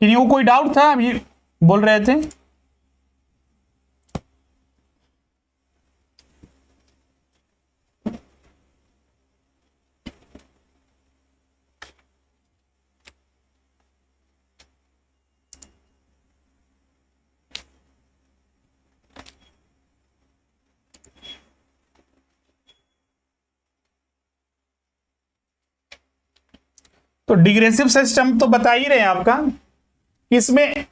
किसी को कोई डाउट था? अभी बोल रहे थे। तो डिग्रेसिव सिस्टम तो बता ही रहे हैं आपका, इसमें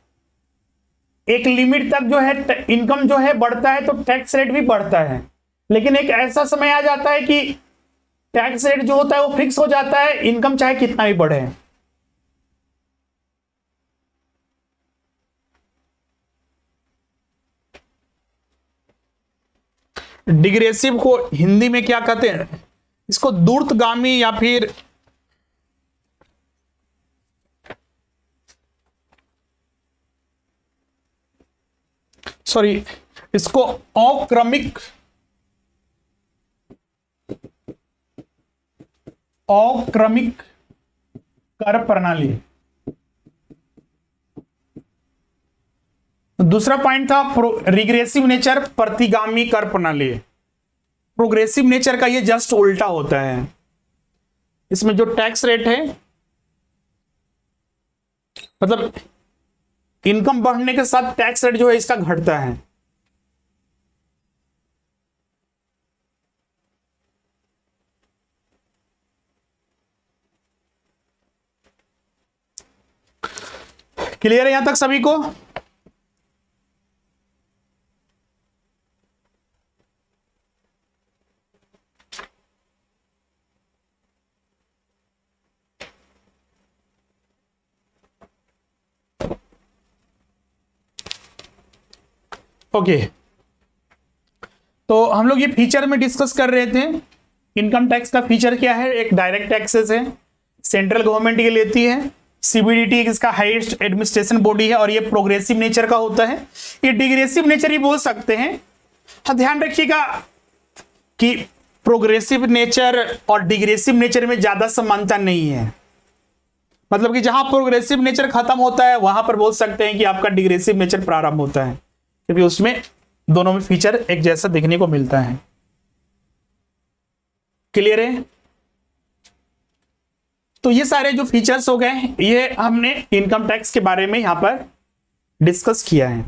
एक लिमिट तक जो है इनकम जो है बढ़ता है तो टैक्स रेट भी बढ़ता है, लेकिन एक ऐसा समय आ जाता है कि टैक्स रेट जो होता है वो फिक्स हो जाता है, इनकम चाहे कितना भी बढ़े। डिग्रेसिव को हिंदी में क्या कहते हैं? इसको दूरगामी या फिर सॉरी, इसको अक्रमिक कर प्रणाली। दूसरा पॉइंट था रिग्रेसिव नेचर, प्रतिगामी कर प्रणाली। प्रोग्रेसिव नेचर का ये जस्ट उल्टा होता है। इसमें जो टैक्स रेट है, मतलब इनकम बढ़ने के साथ टैक्स रेट जो है इसका घटता है। क्लियर है यहां तक सभी को? ओके, तो हम लोग ये फीचर में डिस्कस कर रहे थे। इनकम टैक्स का फीचर क्या है? एक डायरेक्ट टैक्सेस है, सेंट्रल गवर्नमेंट ये लेती है। सीबीडीटी इसका हाईएस्ट एडमिनिस्ट्रेशन बॉडी है और ये प्रोग्रेसिव नेचर का होता है। ये डिग्रेसिव नेचर ही बोल सकते हैं। हाँ, ध्यान रखिएगा कि प्रोग्रेसिव नेचर और डिग्रेसिव नेचर में ज्यादा समानता नहीं है। मतलब कि जहां प्रोग्रेसिव नेचर खत्म होता है वहां पर बोल सकते हैं कि आपका डिग्रेसिव नेचर प्रारंभ होता है, क्योंकि उसमें दोनों में फीचर एक जैसा देखने को मिलता है। क्लियर है? तो ये सारे जो फीचर्स हो गए, ये हमने इनकम टैक्स के बारे में यहां पर डिस्कस किया है।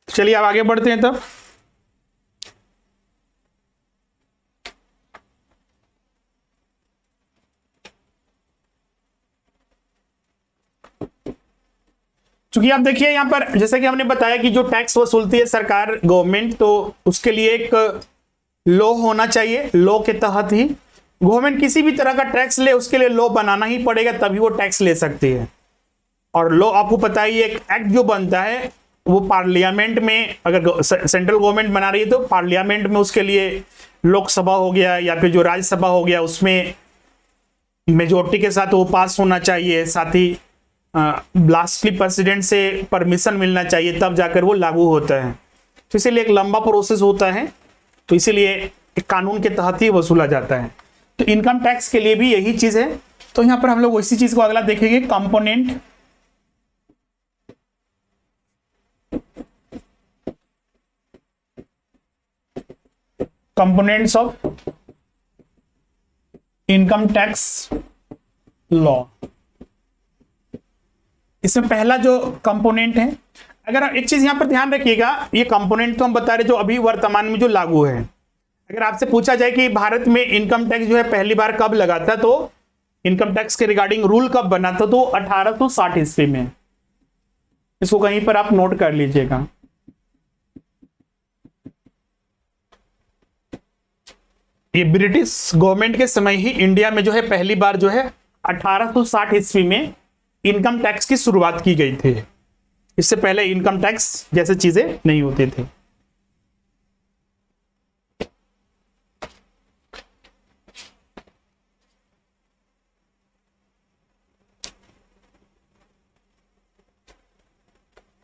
चलिए अब आगे बढ़ते हैं। तब चूंकि आप देखिए यहां पर, जैसे कि हमने बताया कि जो टैक्स वसूलती है सरकार, गवर्नमेंट, तो उसके लिए एक लॉ होना चाहिए। लॉ के तहत ही गवर्नमेंट किसी भी तरह का टैक्स ले उसके लिए लॉ बनाना ही पड़ेगा, तभी वो टैक्स ले सकती है। और लॉ आपको पता ही, एक एक्ट जो बनता है वो पार्लियामेंट में, अगर सेंट्रल गवर्नमेंट बना रही है तो पार्लियामेंट में उसके लिए लोकसभा हो गया या फिर जो राज्यसभा हो गया उसमें मेजोरिटी के साथ वो पास होना चाहिए, साथ ही लास्टली प्रेसिडेंट से परमिशन मिलना चाहिए, तब जाकर वो लागू होता है। तो इसीलिए एक लंबा प्रोसेस होता है, तो इसीलिए एक कानून के तहत ही वसूला जाता है। तो इनकम टैक्स के लिए भी यही चीज है। तो यहां पर हम लोग उसी चीज को अगला देखेंगे, components of income tax law. इसमें पहला जो कंपोनेंट है, अगर एक चीज यहां पर ध्यान रखिएगा, ये कंपोनेंट तो हम बता रहे जो अभी वर्तमान में जो लागू है। अगर आपसे पूछा जाए कि भारत में इनकम टैक्स जो है पहली बार कब लगा था, तो इनकम टैक्स के रिगार्डिंग रूल कब बना था, तो 1860 ईस्वी में। इसको कहीं पर आप नोट कर लीजिएगा। ये ब्रिटिश गवर्नमेंट के समय ही इंडिया में जो है पहली बार जो है 1860 ईस्वी में इनकम टैक्स की शुरुआत की गई थी। इससे पहले इनकम टैक्स जैसे चीजें नहीं होती थी।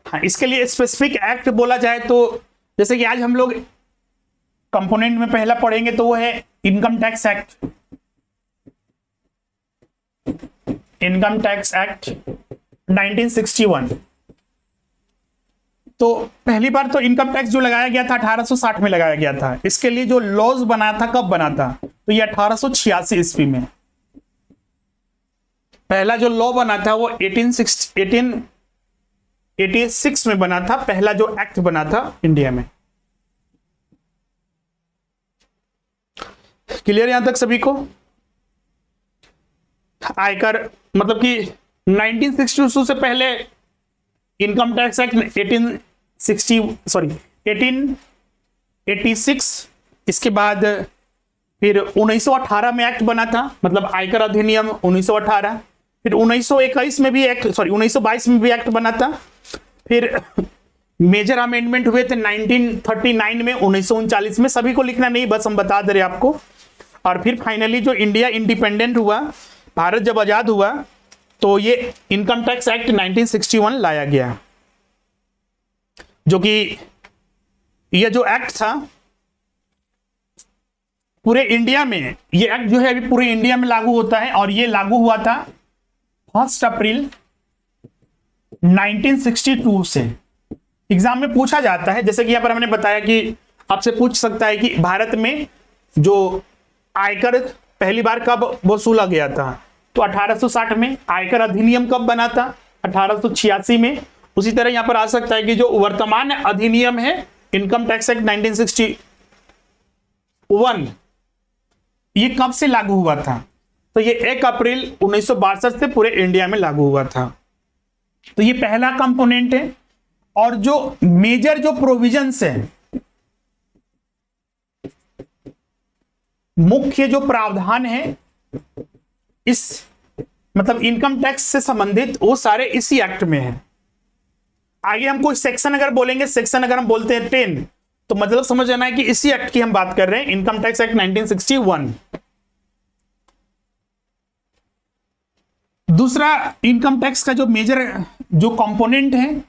हाँ, इसके लिए स्पेसिफिक एक्ट बोला जाए तो जैसे कि आज हम लोग कंपोनेंट में पहला पढ़ेंगे तो वो है income tax act. Income tax act 1961। तो पहली बार तो इनकम टैक्स जो लगाया गया था 1860 में लगाया गया था। इसके लिए जो लॉज बना था, कब बना था, तो ये 1886 ईस्वी में। पहला जो लॉ बना था वो 1886 में बना था, पहला जो एक्ट बना था इंडिया में। क्लियर यहां तक सभी को? आयकर मतलब कि 1962 से पहले इनकम टैक्स एक्ट 1886, इसके बाद फिर 1918 में एक्ट बना था, मतलब आयकर अधिनियम 1918। फिर 1921 में भी एक्ट, 1922 में भी एक्ट बना था। फिर मेजर अमेंडमेंट हुए थे 1939 में, 1939 में। सभी को लिखना नहीं, बस हम बता दे रहे आपको। और फिर फाइनली जो इंडिया इंडिपेंडेंट हुआ, भारत जब आजाद हुआ, तो ये इनकम टैक्स एक्ट 1961 लाया गया, जो कि यह जो एक्ट था पूरे इंडिया में, ये एक्ट जो है अभी पूरे इंडिया में लागू होता है। और ये लागू हुआ था 1 अप्रैल 1962 से। एग्जाम में पूछा जाता है, जैसे कि यहां पर हमने बताया कि आपसे पूछ सकता है कि भारत में जो आयकर पहली बार कब वसूला गया था, तो 1860 में। आयकर अधिनियम कब बना था, 1886 में। उसी तरह यहां पर आ सकता है कि जो वर्तमान अधिनियम है इनकम टैक्स एक्ट 1961, ये कब से लागू हुआ था, तो ये 1 अप्रैल 1962 से पूरे इंडिया में लागू हुआ था। तो ये पहला कंपोनेंट है। और जो मेजर जो प्रोविजंस है, मुख्य जो प्रावधान है इस मतलब इनकम टैक्स से संबंधित, वो सारे इसी एक्ट में है। आगे हम कोई सेक्शन अगर बोलेंगे, सेक्शन अगर हम बोलते हैं 10, तो मतलब समझ आना है कि इसी एक्ट की हम बात कर रहे हैं, इनकम टैक्स एक्ट 1961। दूसरा इनकम टैक्स का जो मेजर जो कंपोनेंट है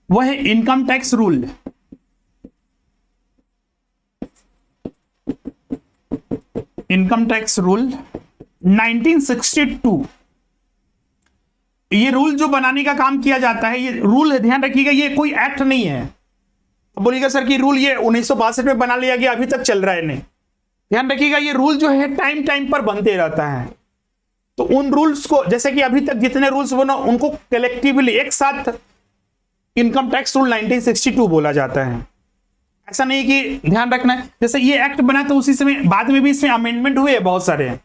वह है income tax rule. Income tax rule 1962। ये रूल जो बनाने का काम किया जाता है, ये रूल ध्यान रखिएगा, ये कोई एक्ट नहीं है। अब बोलिएगा सर कि रूल ये 1962 में बना लिया गया, अभी तक चल रहा है। नहीं, ध्यान रखिएगा, ये रूल जो है टाइम टाइम पर बनते रहता है। तो उन रूल्स को, जैसे कि अभी तक जितने रूल्स बनो, उनको कलेक्टिवली एक साथ इनकम टैक्स रूल 1962 बोला जाता है। ऐसा नहीं कि ध्यान रखना है, जैसे ये एक्ट बना तो उसी समय बाद में भी इसमें अमेंडमेंट हुए बहुत सारे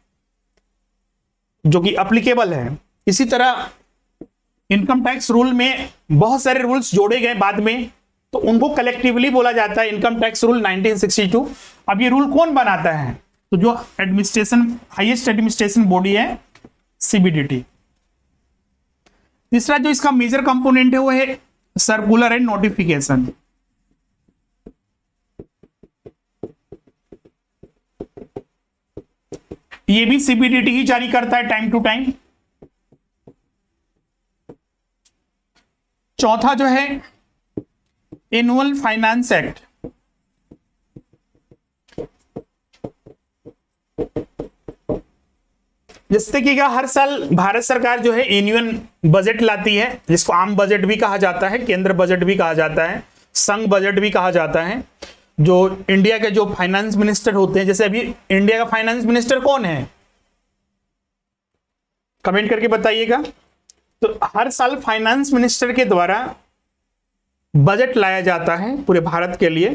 जो कि एप्लीकेबल है। इसी तरह इनकम टैक्स रूल में बहुत सारे रूल्स जोड़े गए बाद में, तो उनको कलेक्टिवली बोला जाता है इनकम टैक्स रूल 1962। अब ये रूल कौन बनाता है, तो जो एडमिनिस्ट्रेशन हाईएस्ट एडमिनिस्ट्रेशन बॉडी है सीबीडीटी। तीसरा जो इसका मेजर कंपोनेंट है वो है सर्कुलर एंड नोटिफिकेशन। ये भी सीबीडीटी ही जारी करता है टाइम टू टाइम। चौथा जो है एनुअल फाइनेंस एक्ट। जिससे कि हर साल भारत सरकार जो है एनुअल बजट लाती है, जिसको आम बजट भी कहा जाता है, केंद्र बजट भी कहा जाता है, संघ बजट भी कहा जाता है। जो इंडिया के जो फाइनेंस मिनिस्टर होते हैं, जैसे अभी इंडिया का फाइनेंस मिनिस्टर कौन है, कमेंट करके बताइएगा। तो हर साल फाइनेंस मिनिस्टर के द्वारा बजट लाया जाता है पूरे भारत के लिए।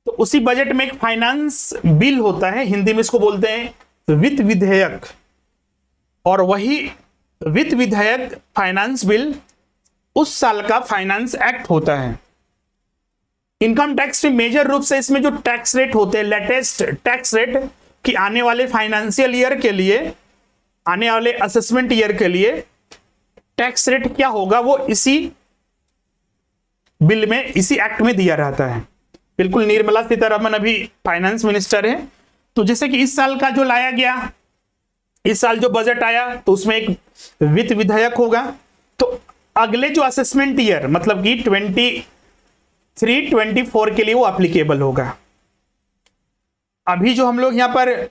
तो उसी बजट में एक फाइनेंस बिल होता है, हिंदी में इसको बोलते हैं वित्त विधेयक, और वही वित्त विधेयक फाइनेंस बिल उस साल का फाइनेंस एक्ट होता है। इनकम टैक्स में मेजर रूप से इसमें जो टैक्स रेट होते हैं, लेटेस्ट टैक्स रेट कि आने वाले फाइनेंशियल ईयर के लिए, आने वाले असेसमेंट ईयर के लिए टैक्स रेट क्या होगा, वो इसी बिल में, इसी एक्ट में दिया रहता है। बिल्कुल निर्मला सीतारमन अभी फाइनेंस मिनिस्टर है। तो जैसे कि इस साल का जो लाया गया, इस साल जो बजट आया, तो उसमें एक वित्त विधेयक होगा। तो अगले जो असेसमेंट ईयर मतलब कि 23-24 के लिए वो एप्लीकेबल होगा। अभी जो हम लोग यहां पर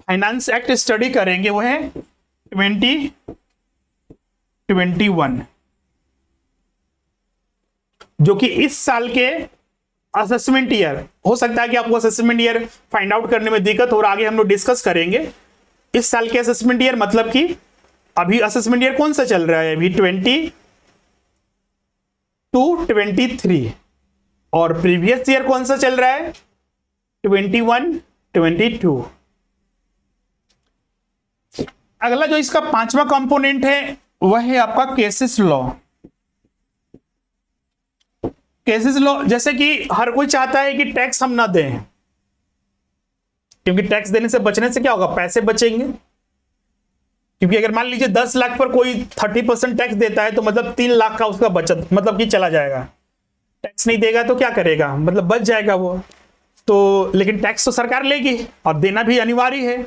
फाइनेंस एक्ट स्टडी करेंगे वो है 2021, जो कि इस साल के असेसमेंट ईयर। हो सकता है कि आपको असेसमेंट ईयर फाइंड आउट करने में दिक्कत हो, और आगे हम लोग डिस्कस करेंगे। इस साल के असेसमेंट ईयर मतलब कि अभी असेसमेंट ईयर कौन सा चल रहा है, अभी 22-23, और प्रीवियस ईयर कौन सा चल रहा है, 21-22। अगला जो इसका पांचवा कंपोनेंट है वह है आपका केसेस लॉ। केसेस लॉ, जैसे कि हर कोई चाहता है कि टैक्स हम ना दें, क्योंकि टैक्स देने से बचने से क्या होगा, पैसे बचेंगे। क्योंकि अगर मान लीजिए 10 लाख पर कोई 30% टैक्स देता है, तो मतलब 3 लाख का उसका बचत मतलब कि चला जाएगा। टैक्स नहीं देगा तो क्या करेगा, मतलब बच जाएगा वो। तो लेकिन टैक्स तो सरकार लेगी और देना भी अनिवार्य है।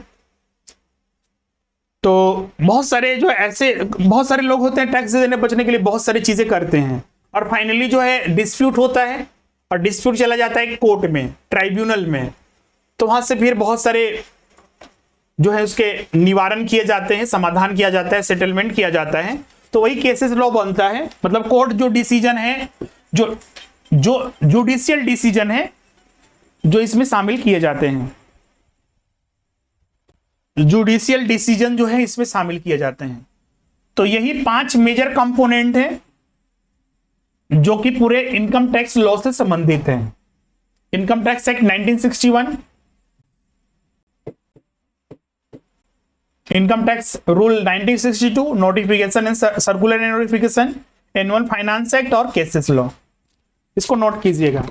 तो बहुत सारे जो ऐसे बहुत सारे लोग होते हैं, टैक्स देने बचने के लिए बहुत सारी चीजें करते हैं, और फाइनली जो है डिस्प्यूट होता है, और डिस्प्यूट चला जाता है कोर्ट में, ट्राइब्यूनल में। तो वहां से फिर बहुत सारे जो है उसके निवारण किए जाते हैं, समाधान किया जाता है, सेटलमेंट किया जाता है। तो वही केसेस लॉ बनता है। मतलब कोर्ट जो डिसीजन है, जो जो जुडिशियल डिसीजन है, जो इसमें शामिल किए जाते हैं, जुडिशियल डिसीजन जो है इसमें शामिल किए जाते हैं। तो यही 5 मेजर कंपोनेंट है जो कि पूरे इनकम टैक्स लॉ से संबंधित है। Income tax act 1961, income tax rule 1962, notification and circular notification, annual finance act और केसेस लॉ। इसको नोट कीजिएगा।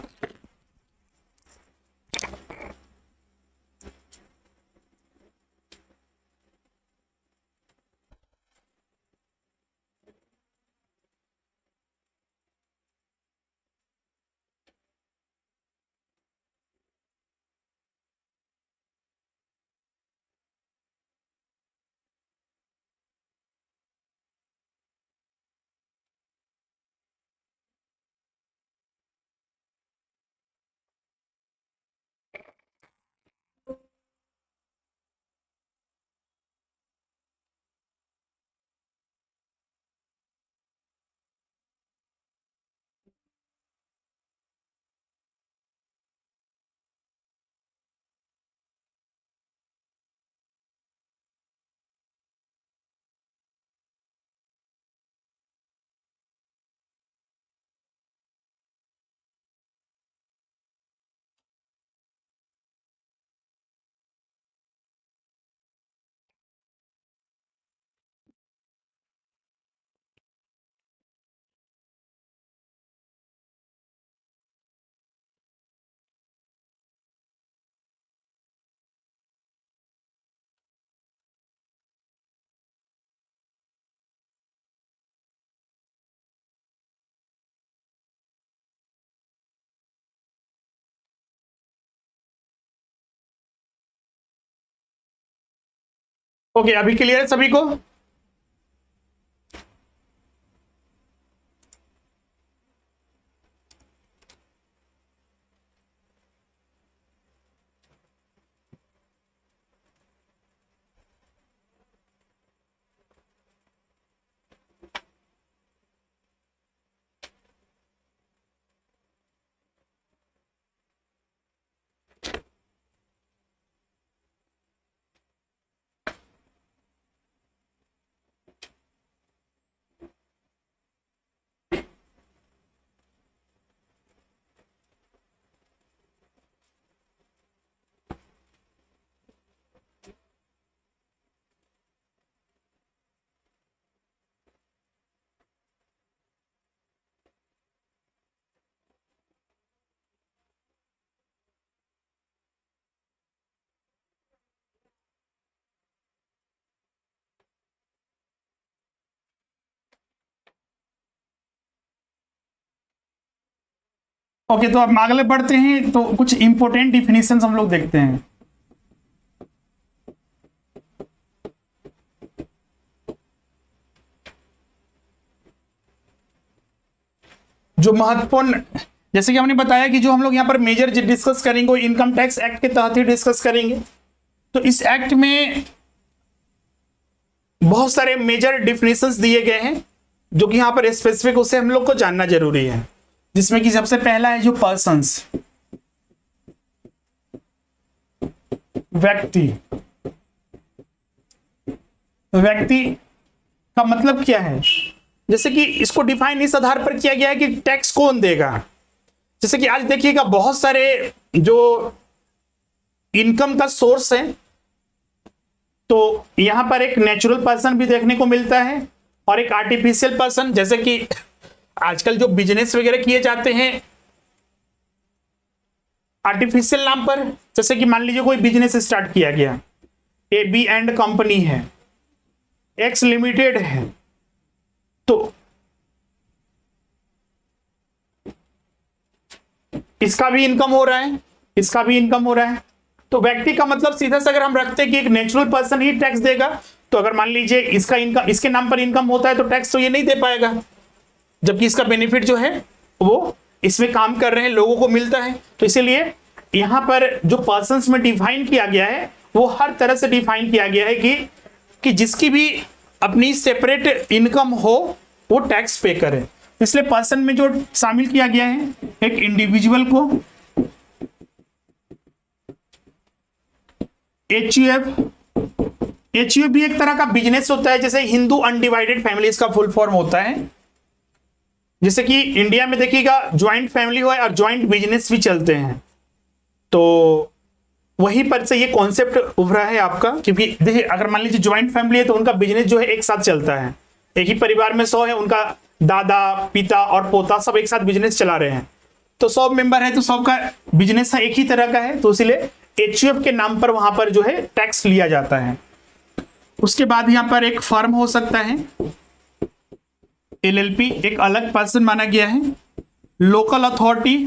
ओके, अभी क्लियर है सभी को? ओके, तो अब आगे बढ़ते हैं, तो कुछ इंपॉर्टेंट डिफिनेशन हम लोग देखते हैं। जो महत्वपूर्ण, जैसे कि हमने बताया कि जो हम लोग यहाँ पर मेजर डिस्कस करेंगे वो इनकम टैक्स एक्ट के तहत ही डिस्कस करेंगे। तो इस एक्ट में बहुत सारे मेजर डिफिनेशंस दिए गए हैं जो कि यहाँ पर स्पेसिफिक उसे हम लोग को जानना जरूरी है, जिसमें कि सबसे पहला है जो पर्सन्स, व्यक्ति। व्यक्ति का मतलब क्या है? जैसे कि इसको डिफाइन इस आधार पर किया गया है कि टैक्स कौन देगा। जैसे कि आज देखिएगा बहुत सारे जो इनकम का सोर्स है, तो यहां पर एक नेचुरल पर्सन भी देखने को मिलता है और एक आर्टिफिशियल पर्सन। जैसे कि आजकल जो बिजनेस वगैरह किए जाते हैं आर्टिफिशियल नाम पर, जैसे कि मान लीजिए कोई बिजनेस स्टार्ट किया गया, ए बी एंड कंपनी है, एक्स लिमिटेड है, तो इसका भी इनकम हो रहा है, इसका भी इनकम हो रहा है। तो व्यक्ति का मतलब सीधा से अगर हम रखते हैं कि एक नेचुरल पर्सन ही टैक्स देगा, तो अगर मान लीजिए इसका इनकम, इसके नाम पर इनकम होता है, तो टैक्स तो ये नहीं दे पाएगा, जबकि इसका बेनिफिट जो है वो इसमें काम कर रहे हैं लोगों को मिलता है। तो इसीलिए यहां पर जो पर्सन्स में डिफाइन किया गया है वो हर तरह से डिफाइन किया गया है कि जिसकी भी अपनी सेपरेट इनकम हो वो टैक्स पे करे। इसलिए पर्सन में जो शामिल किया गया है, एक इंडिविजुअल को एचयूएफ भी एक तरह का बिजनेस होता है, जैसे हिंदू अनडिवाइडेड फैमिलीज का फुल फॉर्म होता है। जैसे कि इंडिया में देखिएगा ज्वाइंट फैमिली हो और ज्वाइंट बिजनेस भी चलते हैं, तो वहीं पर से ये कॉन्सेप्ट उभरा है आपका। क्योंकि देखिए अगर मान लीजिए ज्वाइंट फैमिली है तो उनका बिजनेस जो है एक साथ चलता है, एक ही परिवार में 100 है, उनका दादा पिता और पोता सब एक साथ बिजनेस चला रहे हैं, तो 100 मेंबर है तो सबका बिजनेस एक ही तरह का है, तो इसलिए एचयूएफ के नाम पर वहां पर जो है टैक्स लिया जाता है। उसके बाद यहां पर एक फर्म हो सकता है, एलएलपी एक अलग पर्सन माना गया है। लोकल अथॉरिटी,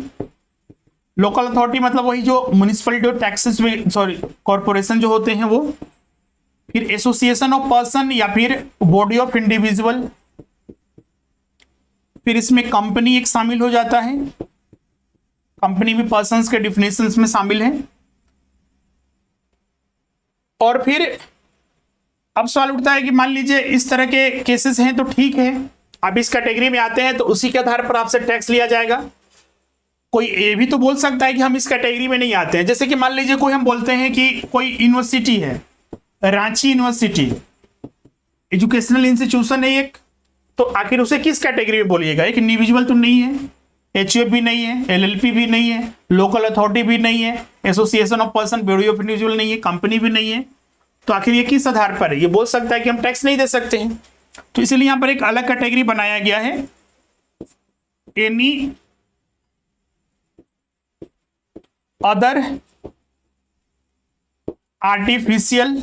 लोकल अथॉरिटी मतलब वही जो म्युनिसिपलिटी और टैक्सेस में, सॉरी कॉर्पोरेशन जो होते हैं वो। फिर एसोसिएशन ऑफ पर्सन या फिर बॉडी ऑफ इंडिविजुअल। फिर इसमें कंपनी एक शामिल हो जाता है, कंपनी भी पर्सन्स के डिफिनेशंस में शामिल है। और फिर अब सवाल उठता है कि मान लीजिए इस तरह के केसेस हैं तो ठीक है, अब इस कैटेगरी में आते हैं तो उसी के आधार पर आपसे टैक्स लिया जाएगा। कोई ये भी तो बोल सकता है कि हम इस कैटेगरी में नहीं आते हैं, जैसे कि मान लीजिए कोई हम बोलते हैं कि कोई यूनिवर्सिटी है, रांची यूनिवर्सिटी एजुकेशनल इंस्टीट्यूशन है एक, तो आखिर उसे किस कैटेगरी में बोलिएगा? एक इंडिविजुअल तो नहीं है, एचयूएफ भी नहीं है, एलएलपी भी नहीं है, लोकल अथॉरिटी भी नहीं है, association of person body of individual नहीं है, कंपनी भी नहीं है, तो आखिर ये किस आधार पर है? ये बोल सकता है कि हम टैक्स नहीं दे सकते हैं। तो इसलिए यहां पर एक अलग कैटेगरी बनाया गया है, any other artificial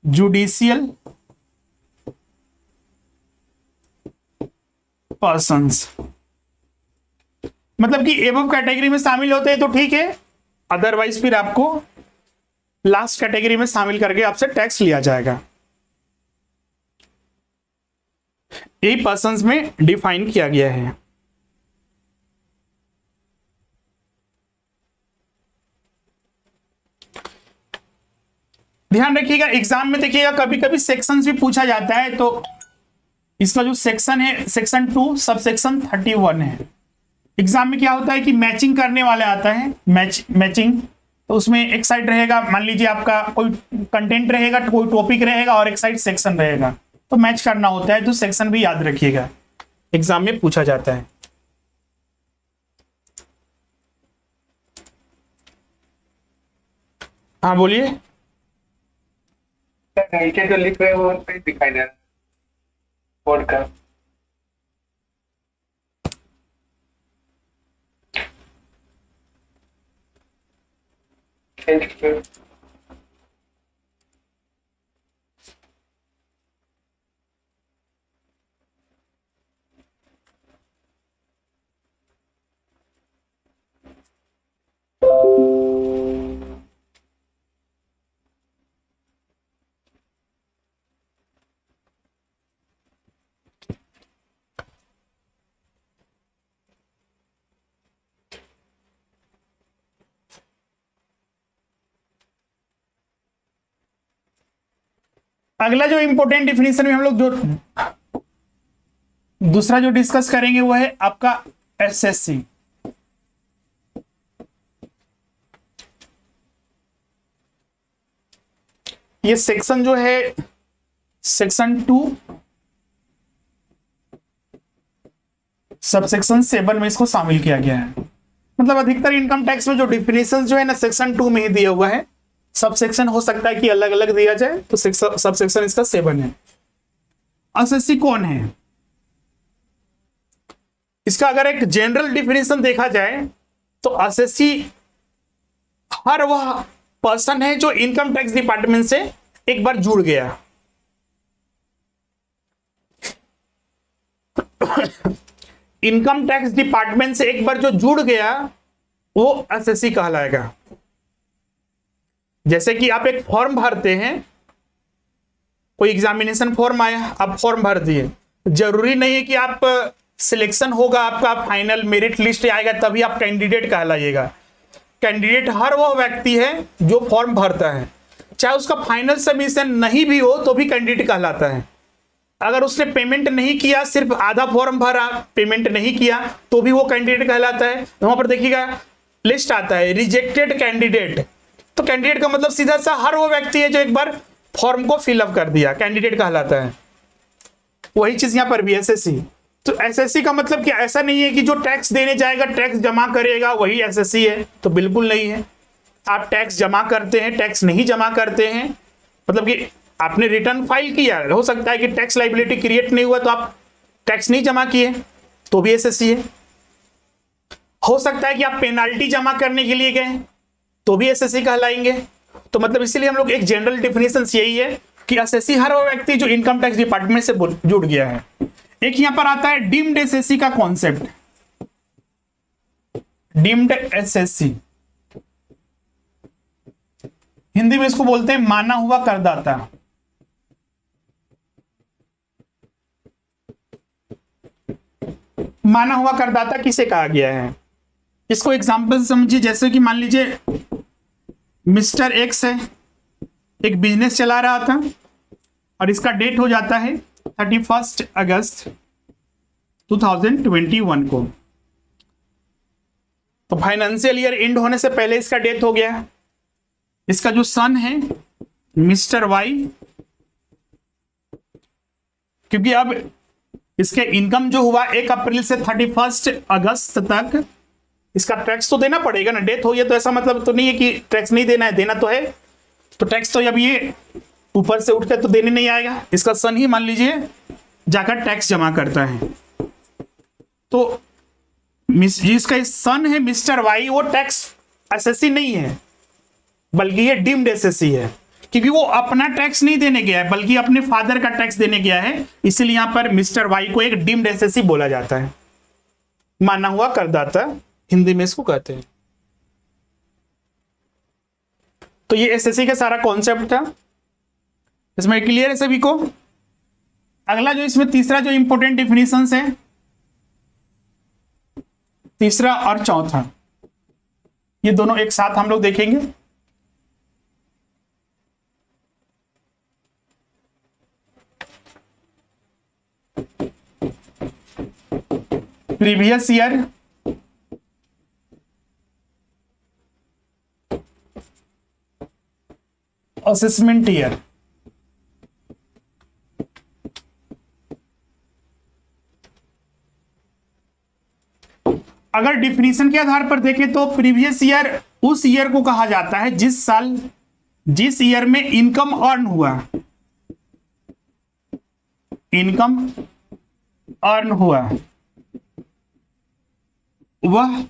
judicial persons. मतलब कि एबव कैटेगरी में शामिल होते हैं तो ठीक है, अदरवाइज फिर आपको लास्ट कैटेगरी में शामिल करके आपसे टैक्स लिया जाएगा। यही पर्सन्स में डिफाइन किया गया है। ध्यान रखिएगा, एग्जाम में देखिएगा कभी कभी सेक्शंस भी पूछा जाता है, तो इसका जो सेक्शन है सेक्शन 2 सब सेक्शन 31 है। एग्जाम में क्या होता है कि मैचिंग करने वाले आता है, मैचिंग, तो उसमें एक साइड रहेगा, मान लीजिए आपका कोई कंटेंट रहेगा, कोई टॉपिक रहेगा और एक साइड सेक्शन रहेगा, तो मैच करना होता है, तो सेक्शन भी याद रखिएगा, एग्जाम में पूछा जाता है। हाँ बोलिए। नीचे जो लिख रहे हैं वो नहीं दिखाई दे रहा बोर्ड का। अगला जो इंपॉर्टेंट डिफिनेशन में हम लोग जो दूसरा जो डिस्कस करेंगे वो है आपका एसएससी। ये सेक्शन जो है सेक्शन 2 सबसेक्शन 7 में इसको शामिल किया गया है। मतलब अधिकतर इनकम टैक्स में जो डिफिनेशन जो है ना सेक्शन 2 में ही दिया हुआ है, सब सेक्शन हो सकता है कि अलग अलग दिया जाए, तो सब सेक्शन इसका 7 है। एसएससी कौन है? इसका अगर एक जनरल डिफिनेशन देखा जाए तो एसएससी हर वह पर्सन है जो इनकम टैक्स डिपार्टमेंट से एक बार जुड़ गया। इनकम टैक्स डिपार्टमेंट से एक बार जो जुड़ गया वो एसएससी कहलाएगा। जैसे कि आप एक फॉर्म भरते हैं, कोई एग्जामिनेशन फॉर्म आया, आप फॉर्म भर दिए, जरूरी नहीं है कि आप सिलेक्शन होगा आपका, फाइनल मेरिट लिस्ट आएगा तभी आप कैंडिडेट कहलाइएगा। कैंडिडेट हर वह व्यक्ति है जो फॉर्म भरता है, चाहे उसका फाइनल सबमिशन नहीं भी हो तो भी कैंडिडेट कहलाता है। अगर उसने पेमेंट नहीं किया, सिर्फ आधा फॉर्म भरा, पेमेंट नहीं किया, तो भी वो कैंडिडेट कहलाता है। वहां पर देखिएगा लिस्ट आता है रिजेक्टेड कैंडिडेट, तो कैंडिडेट का मतलब सीधा सा हर वो व्यक्ति है जो एक बार फॉर्म को फिलअप कर दिया, कैंडिडेट कहलाता है। वही चीज यहां पर भी एसएससी। तो एसएससी का मतलब कि ऐसा नहीं है कि जो टैक्स देने जाएगा, टैक्स जमा करेगा वही एसएससी है, तो बिल्कुल नहीं है। आप टैक्स जमा करते हैं, टैक्स नहीं जमा करते हैं, मतलब कि आपने रिटर्न फाइल किया, हो सकता है कि टैक्स लाइबिलिटी क्रिएट नहीं हुआ तो आप टैक्स नहीं जमा किए, तो भी एसएससी है। हो सकता है कि आप पेनाल्टी जमा करने के लिए गए, तो भी एसएससी कहलाएंगे। तो मतलब इसीलिए हम लोग एक जनरल डिफिनेशन यही है कि एसएससी हर वो व्यक्ति जो इनकम टैक्स डिपार्टमेंट से जुड़ गया है। एक यहां पर आता है डीम्ड एसएससी का कॉन्सेप्ट। डीम्ड एसएससी हिंदी में इसको बोलते हैं माना हुआ करदाता। माना हुआ करदाता किसे कहा गया है? इसको एग्जांपल समझिए, जैसे कि मान लीजिए मिस्टर एक्स है, एक बिजनेस चला रहा था और इसका डेट हो जाता है 31 अगस्त 2021 को। तो फाइनेंशियल ईयर एंड होने से पहले इसका डेथ हो गया। इसका जो सन है मिस्टर वाई, क्योंकि अब इसके इनकम जो हुआ 1 अप्रैल से 31 अगस्त तक, इसका टैक्स तो देना पड़ेगा ना। डेथ हो गया तो ऐसा मतलब तो नहीं है कि टैक्स नहीं देना है, देना तो है। तो टैक्स तो अब ये ऊपर से उठ कर तो देने नहीं आएगा। इसका सन ही मान लीजिए जाकर टैक्स जमा करता है। तो जिसका सन है मिस्टर वाई, वो टैक्स एसएससी नहीं है, बल्कि ये डीम्ड एसएससी है, क्योंकि वो अपना टैक्स नहीं देने गया है बल्कि अपने फादर का टैक्स देने गया है। इसलिए यहां पर मिस्टर वाई को एक डीम्ड एसएससी बोला जाता है, माना हुआ करदाता हिंदी में इसको कहते हैं। तो ये एसएससी का सारा कॉन्सेप्ट था, इसमें क्लियर है सभी को। अगला जो इसमें तीसरा जो इंपॉर्टेंट डिफिनीशंस है, तीसरा और चौथा, ये दोनों एक साथ हम लोग देखेंगे। Previous year, assessment year. अगर डिफिनीशन के आधार पर देखें तो प्रीवियस ईयर उस ईयर को कहा जाता है जिस ईयर में इनकम अर्न हुआ, इनकम अर्न हुआ वह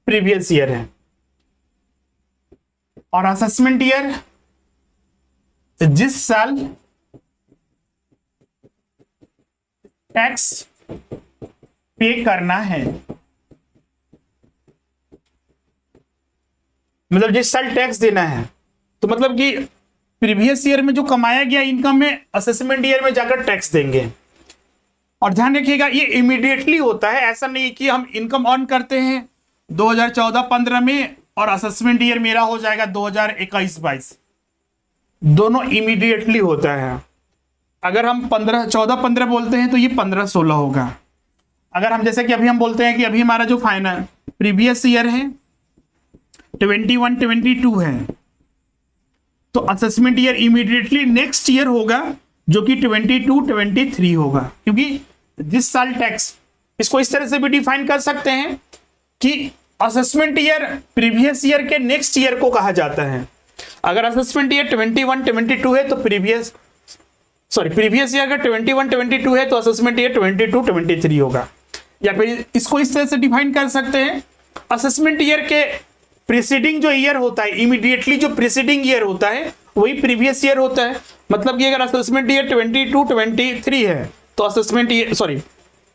प्रीवियस ईयर है। और असेसमेंट ईयर जिस साल टैक्स पे करना है, मतलब जिस साल टैक्स देना है। तो मतलब कि प्रीवियस ईयर में जो कमाया गया इनकम में असेसमेंट ईयर में जाकर टैक्स देंगे। और ध्यान रखिएगा ये इमीडिएटली होता है, ऐसा नहीं कि हम इनकम अर्न करते हैं 2014-15 में और असेसमेंट ईयर मेरा हो जाएगा 2021-22, दोनों इमीडिएटली होता है। अगर हम 14-15 बोलते हैं तो ये 15-16 होगा। अगर हम जैसे कि अभी हम बोलते हैं कि अभी हमारा जो फाइनल प्रीवियस ईयर है 21-22 है, तो assessment year immediately next year होगा जो कि 22-23 होगा, क्योंकि जिस साल टैक्स, इसको इस तरह से भी डिफाइन कर सकते हैं कि असेसमेंट ईयर प्रीवियस ईयर के नेक्स्ट ईयर को कहा जाता है। अगर असेसमेंट ईयर 21-22 है तो प्रीवियस ईयर का 21-22 है तो असेसमेंट ईयर 22-23 होगा। या फिर इसको इस तरह से डिफाइन कर सकते हैं, असेसमेंट ईयर के प्रीसीडिंग जो ईयर होता है, इमीडिएटली जो प्रीसीडिंग ईयर होता है वही प्रीवियस ईयर होता है। मतलब कि अगर असेसमेंट ईयर 22-23 है तो असेसमेंट ईयर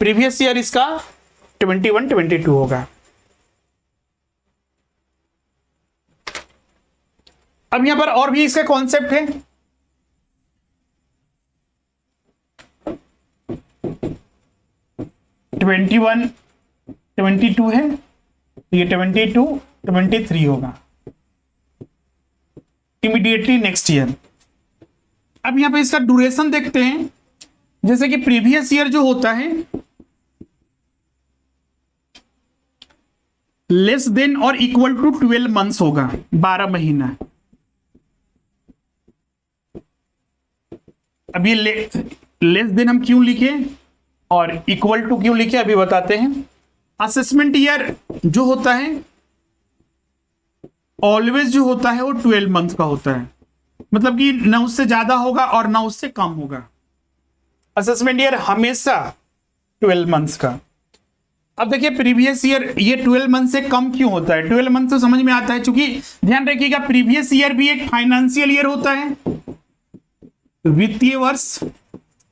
प्रीवियस ईयर इसका 21-22 होगा। अब यहां पर और भी इसका कॉन्सेप्ट है। ट्वेंटी 22 है तो ये 22-23 होगा, इमीडिएटली नेक्स्ट ईयर। अब यहां पे इसका ड्यूरेशन देखते हैं। जैसे कि प्रीवियस ईयर जो होता है लेस देन और इक्वल टू 12 मंथ्स होगा, 12 महीना। अब ये लेस देन हम क्यों लिखे और इक्वल टू क्यों लिखे अभी बताते हैं। असेसमेंट ईयर जो होता है ऑलवेज जो होता है वो 12 मंथ का होता है, मतलब कि ना उससे ज्यादा होगा और ना उससे कम होगा। असेसमेंट ईयर हमेशा 12 मंथ्स का। अब देखिए प्रीवियस ईयर ये 12 मंथ से कम क्यों होता है। 12 मंथ तो समझ में आता है, क्योंकि ध्यान रखिएगा प्रीवियस ईयर भी एक फाइनेंशियल ईयर होता है, वित्तीय वर्ष।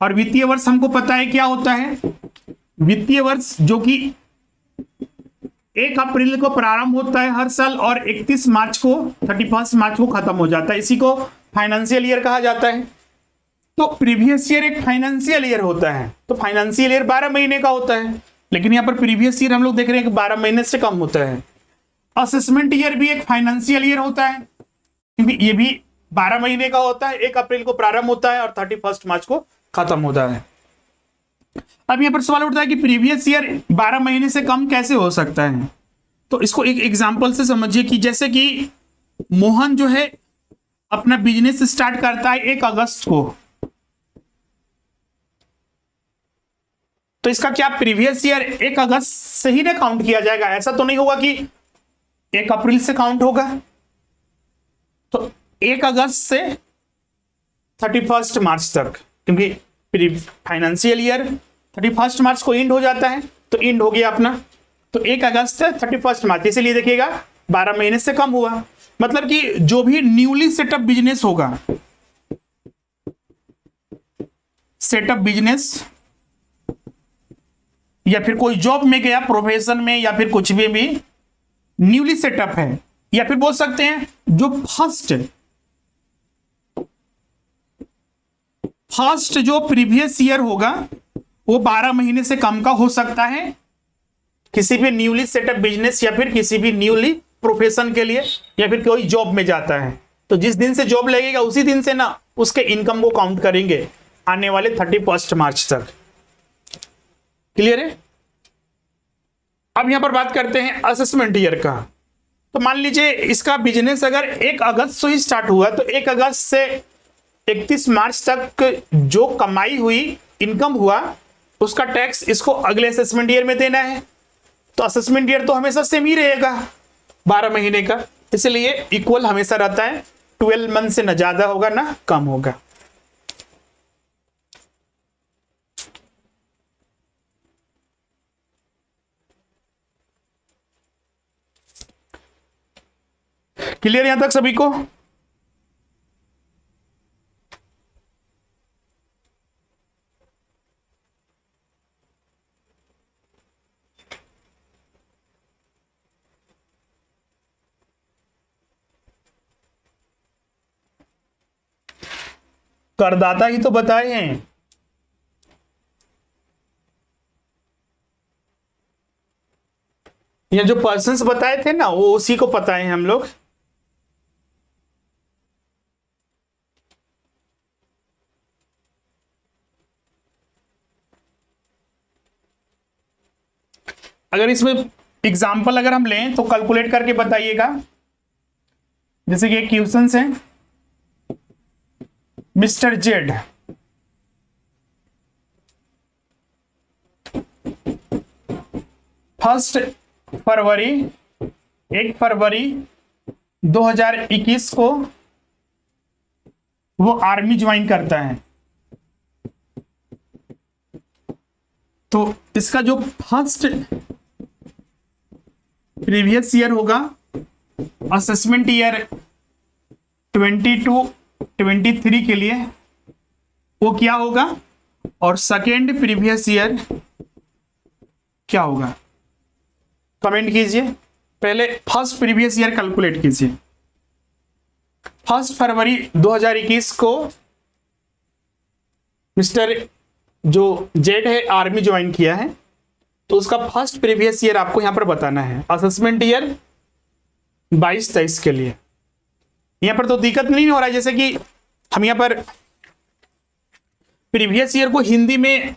और वित्तीय वर्ष हमको पता है क्या होता है, वित्तीय वर्ष जो कि 1 अप्रैल को प्रारंभ होता है हर साल और 31 मार्च को 31 मार्च को खत्म हो जाता है, इसी को फाइनेंशियल ईयर कहा जाता है। तो प्रीवियस ईयर एक फाइनेंशियल ईयर होता है, तो फाइनेंशियल ईयर 12 महीने का होता है, लेकिन यहाँ पर प्रीवियस ईयर हम लोग देख रहे हैं कि 12 महीने से कम होता है। असेसमेंट ईयर भी एक फाइनेंशियल ईयर होता है, क्योंकि ये भी 12 महीने का होता है, 1 अप्रैल को प्रारंभ होता है और 31 मार्च को खत्म होता है। अब यहाँ पर सवाल उठता है कि प्रीवियस ईयर 12 महीने से कम कैसे हो सकता है। तो इसको एक एग्जांपल से समझिए कि जैसे कि मोहन जो है अपना बिजनेस स्टार्ट करता है 1 अगस्त को, तो इसका क्या प्रीवियस ईयर 1 अगस्त से ही ना काउंट किया जाएगा। ऐसा तो नहीं होगा कि 1 अप्रैल से काउंट होगा। तो 1 अगस्त से 31 मार्च तक, क्योंकि फाइनेंशियल ईयर 31 मार्च को एंड हो जाता है, तो एंड हो गया अपना। तो 1 अगस्त से 31 मार्च, इसीलिए देखिएगा 12 महीने से कम हुआ। मतलब कि जो भी न्यूली सेटअप बिजनेस होगा, सेटअप बिजनेस या फिर कोई जॉब में गया, प्रोफेशन में या फिर कुछ भी न्यूली सेटअप है, या फिर बोल सकते हैं जो फर्स्ट फर्स्ट जो प्रीवियस ईयर होगा वो 12 महीने से कम का हो सकता है किसी भी न्यूली सेटअप बिजनेस या फिर किसी भी न्यूली प्रोफेशन के लिए या फिर कोई जॉब में जाता है। तो जिस दिन से जॉब लगेगा उसी दिन से ना उसके इनकम को काउंट करेंगे आने वाले 31 मार्च तक। क्लियर है? अब यहां पर बात करते हैं असेसमेंट ईयर का। तो मान लीजिए इसका बिजनेस अगर 1 अगस्त से ही स्टार्ट हुआ तो 1 अगस्त से 31 मार्च तक जो कमाई हुई, इनकम हुआ, उसका टैक्स इसको अगले असेसमेंट ईयर में देना है। तो असेसमेंट ईयर तो हमेशा सेम ही रहेगा 12 महीने का, इसलिए इक्वल हमेशा रहता है। 12 मंथ से ना ज्यादा होगा ना कम होगा। क्लियर यहां तक सभी को? करदाता ही तो बताए हैं। ये जो पर्सन्स बताए थे ना वो उसी को पता है हम लोग। अगर इसमें एग्जाम्पल अगर हम लें तो कैलकुलेट करके बताइएगा। जैसे कि क्वेश्चन है, मिस्टर जेड फर्स्ट फरवरी 1 फरवरी 2021 को वो आर्मी ज्वाइन करता है। तो इसका जो फर्स्ट प्रीवियस ईयर होगा असेसमेंट ईयर 22-23 के लिए वो क्या होगा, और सेकेंड प्रीवियस ईयर क्या होगा, कमेंट कीजिए। पहले फर्स्ट प्रीवियस ईयर कैलकुलेट कीजिए। 1 फरवरी 2021 को मिस्टर जो जेड है आर्मी ज्वाइन किया है, तो उसका फर्स्ट प्रीवियस ईयर आपको यहां पर बताना है। असेसमेंट ईयर 22-23 के लिए यहां पर तो दिक्कत नहीं हो रहा है। जैसे कि हम यहां पर प्रीवियस ईयर को हिंदी में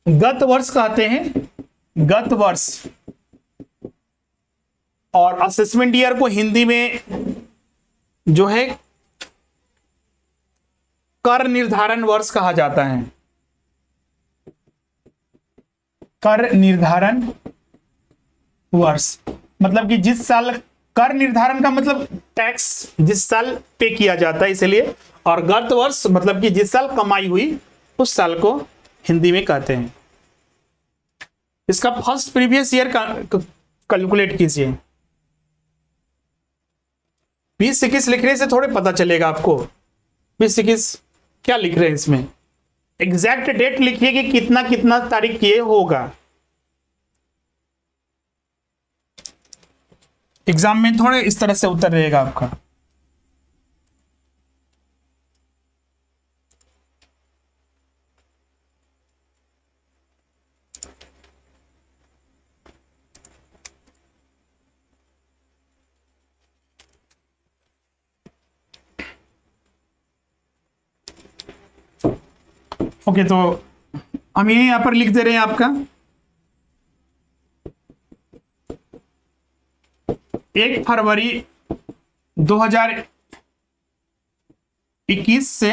गत वर्ष कहते हैं, गत वर्ष, और असेसमेंट ईयर को हिंदी में जो है कर निर्धारण वर्ष कहा जाता है। कर निर्धारण वर्ष मतलब कि जिस साल, कर निर्धारण का मतलब टैक्स जिस साल पे किया जाता है इसलिए, और गत वर्ष मतलब कि जिस साल कमाई हुई उस साल को हिंदी में कहते हैं। इसका फर्स्ट प्रीवियस ईयर कैलकुलेट कीजिए। 20-21 लिखने से थोड़े पता चलेगा आपको 20-21 क्या लिख रहे हैं। इसमें एग्जैक्ट डेट लिखिए कि कितना कितना तारीख ये होगा। एग्जाम में थोड़े इस तरह से उत्तर रहेगा आपका। ओके, तो हम ये यहां पर लिख दे रहे हैं आपका 1 फरवरी 2021 से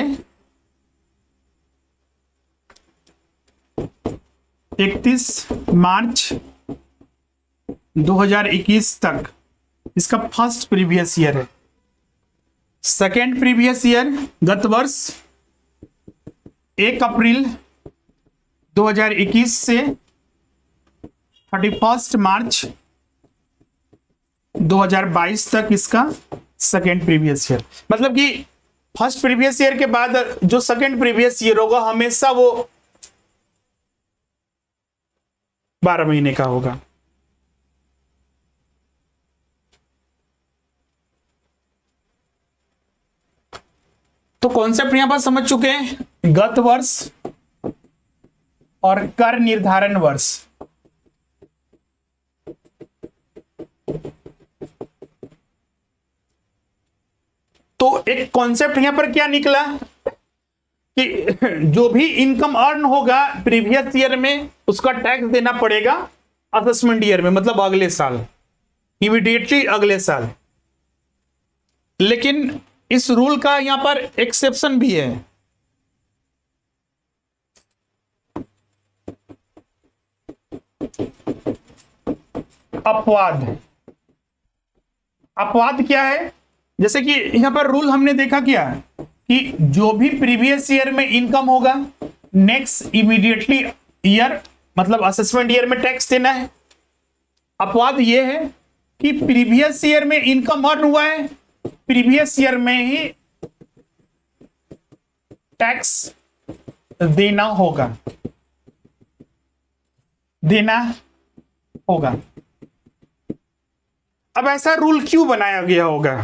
31 मार्च 2021 तक इसका फर्स्ट प्रीवियस ईयर है। सेकेंड प्रीवियस ईयर गत वर्ष 1 अप्रैल 2021 से 31 मार्च 2022 तक इसका सेकेंड प्रीवियस ईयर। मतलब कि फर्स्ट प्रीवियस ईयर के बाद जो सेकेंड प्रीवियस ईयर होगा हमेशा वो 12 महीने का होगा। तो कॉन्सेप्ट यहां पर समझ चुके हैं, गत वर्ष और कर निर्धारण वर्ष। तो एक कॉन्सेप्ट यहां पर क्या निकला कि जो भी इनकम अर्न होगा प्रीवियस ईयर में उसका टैक्स देना पड़ेगा असेसमेंट ईयर में, मतलब अगले साल, इमीडिएटली अगले साल। लेकिन इस रूल का यहां पर एक्सेप्शन भी है। अपवाद। अपवाद क्या है? जैसे कि यहां पर रूल हमने देखा क्या कि जो भी प्रीवियस ईयर में इनकम होगा नेक्स्ट इमीडिएटली ईयर, मतलब असेसमेंट ईयर में टैक्स देना है। अपवाद यह है कि प्रीवियस ईयर में इनकम अर्न हुआ है, प्रीवियस ईयर में ही टैक्स देना होगा, देना होगा। अब ऐसा रूल क्यों बनाया गया होगा?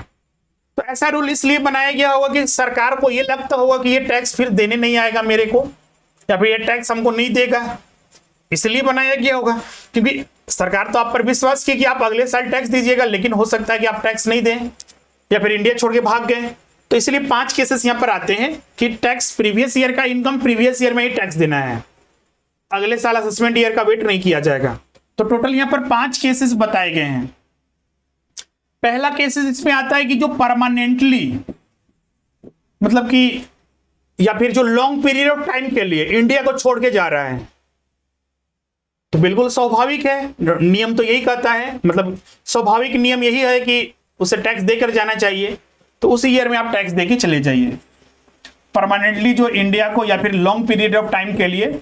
तो ऐसा रूल इसलिए बनाया गया होगा कि सरकार को यह लगता होगा कि ये टैक्स फिर देने नहीं आएगा मेरे को, या फिर ये टैक्स हमको नहीं देगा, इसलिए बनाया गया होगा। क्योंकि सरकार तो आप पर विश्वास की कि आप अगले साल टैक्स दीजिएगा, लेकिन हो सकता है कि आप टैक्स नहीं दें या फिर इंडिया छोड़ के भाग गए। तो इसलिए 5 केसेस यहां पर आते हैं कि टैक्स प्रीवियस ईयर का इनकम प्रीवियस ईयर में ही टैक्स देना है, अगले साल असेसमेंट ईयर का वेट नहीं किया जाएगा। तो टोटल यहां पर 5 केसेस बताए गए हैं। पहला केसेस इसमें आता है कि जो परमानेंटली, मतलब कि या फिर जो लॉन्ग पीरियड ऑफ टाइम के लिए इंडिया को छोड़ के जा रहा है, तो बिल्कुल स्वाभाविक है, नियम तो यही कहता है, मतलब स्वाभाविक नियम यही है कि उसे टैक्स देकर जाना चाहिए। तो उस ईयर में आप टैक्स देके चले जाइए। परमानेंटली जो इंडिया को या फिर लॉन्ग पीरियड ऑफ टाइम के लिए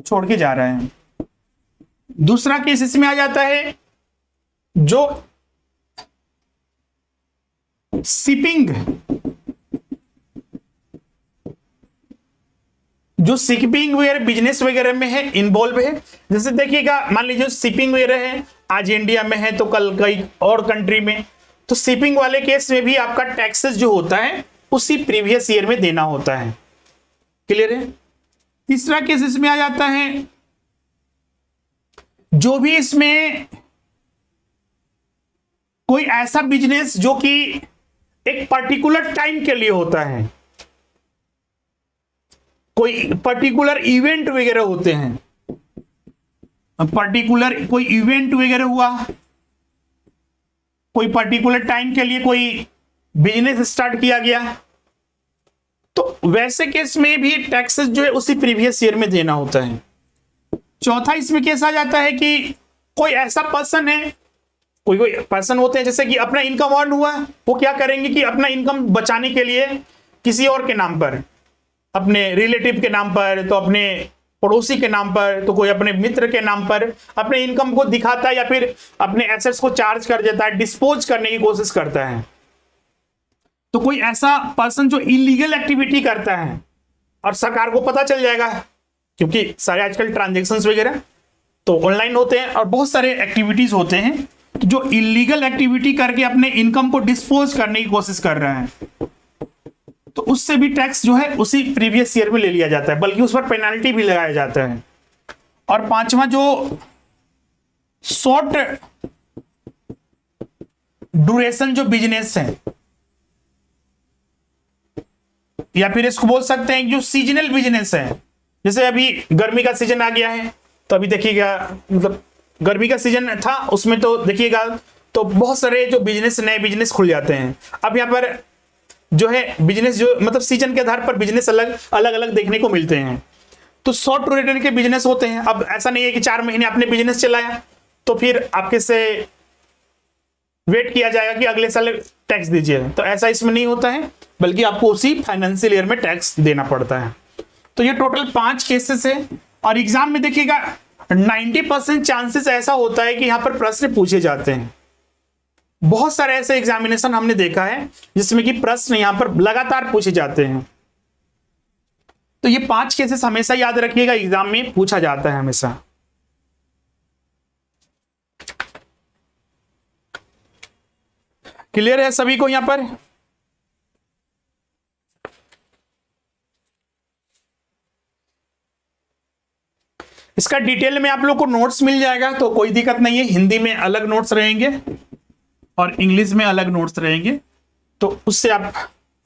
छोड़ के जा रहे हैं। दूसरा केस इसमें आ जाता है जो शिपिंग, जो शिपिंग वेयर बिजनेस वगैरह में है, इन्वॉल्व है। जैसे देखिएगा, मान लीजिए शिपिंग वगैरह है, आज इंडिया में है तो कल कई और कंट्री में, तो शिपिंग वाले केस में भी आपका टैक्सेस जो होता है उसी प्रीवियस ईयर में देना होता है। क्लियर है? तीसरा केस इसमें आ जाता है जो भी इसमें कोई ऐसा बिजनेस जो कि एक पर्टिकुलर टाइम के लिए होता है, कोई पर्टिकुलर इवेंट वगैरह होते हैं, पर्टिकुलर कोई इवेंट वगैरह हुआ, कोई पर्टिकुलर टाइम के लिए कोई बिजनेस स्टार्ट किया गया, तो वैसे केस में भी टैक्सेस जो है उसी प्रीवियस ईयर में देना होता है। चौथा इसमें केस आ जाता है कि कोई ऐसा पर्सन है, कोई पर्सन होते हैं जैसे कि अपना इनकम अर्न हुआ, वो क्या करेंगे कि अपना इनकम बचाने के लिए किसी और के नाम पर, अपने रिलेटिव के नाम पर, तो अपने पड़ोसी के नाम पर, तो कोई अपने मित्र के नाम पर अपने इनकम को दिखाता है या फिर अपने एसेट्स को चार्ज कर देता है, डिस्पोज करने की कोशिश करता है। तो कोई ऐसा पर्सन जो इलीगल एक्टिविटी करता है और सरकार को पता चल जाएगा, क्योंकि सारे आजकल ट्रांजैक्शंस वगैरह तो ऑनलाइन होते हैं और बहुत सारे एक्टिविटीज होते हैं, तो जो इलीगल एक्टिविटी करके अपने इनकम को डिस्पोज करने की कोशिश कर रहे हैं, तो उससे भी टैक्स जो है उसी प्रीवियस ईयर में ले लिया जाता है, बल्कि उस पर पेनल्टी भी लगाया जाता है। और पांचवा जो शॉर्ट ड्यूरेशन जो बिजनेस है, या फिर इसको बोल सकते हैं जो सीजनल बिजनेस है, जैसे अभी गर्मी का सीजन आ गया है, तो अभी देखिएगा, मतलब गर्मी का सीजन था उसमें तो देखिएगा तो बहुत सारे जो बिजनेस, नए बिजनेस खुल जाते हैं। अब यहाँ पर जो है बिजनेस जो मतलब सीजन के आधार पर बिजनेस अलग अलग देखने को मिलते हैं। तो शॉर्ट ड्यूरेशन के बिजनेस होते हैं। अब ऐसा नहीं है कि 4 महीने आपने बिजनेस चलाया तो फिर आपके से वेट किया जाएगा कि अगले साल टैक्स दीजिए, तो ऐसा इसमें नहीं होता है, बल्कि आपको उसी फाइनेंशियल ईयर में टैक्स देना पड़ता है। तो ये टोटल 5 केसेस है। और एग्जाम में देखिएगा 90% चांसेस ऐसा होता है कि यहां पर प्रश्न पूछे जाते हैं। बहुत सारे ऐसे एग्जामिनेशन हमने देखा है जिसमें कि प्रश्न यहां पर लगातार पूछे जाते हैं। तो ये 5 केसेस हमेशा याद रखिएगा, एग्जाम में पूछा जाता है हमेशा। क्लियर है सभी को यहां पर? इसका डिटेल में आप लोग को नोट्स मिल जाएगा, तो कोई दिक्कत नहीं है। हिंदी में अलग नोट्स रहेंगे और इंग्लिश में अलग नोट्स रहेंगे, तो उससे आप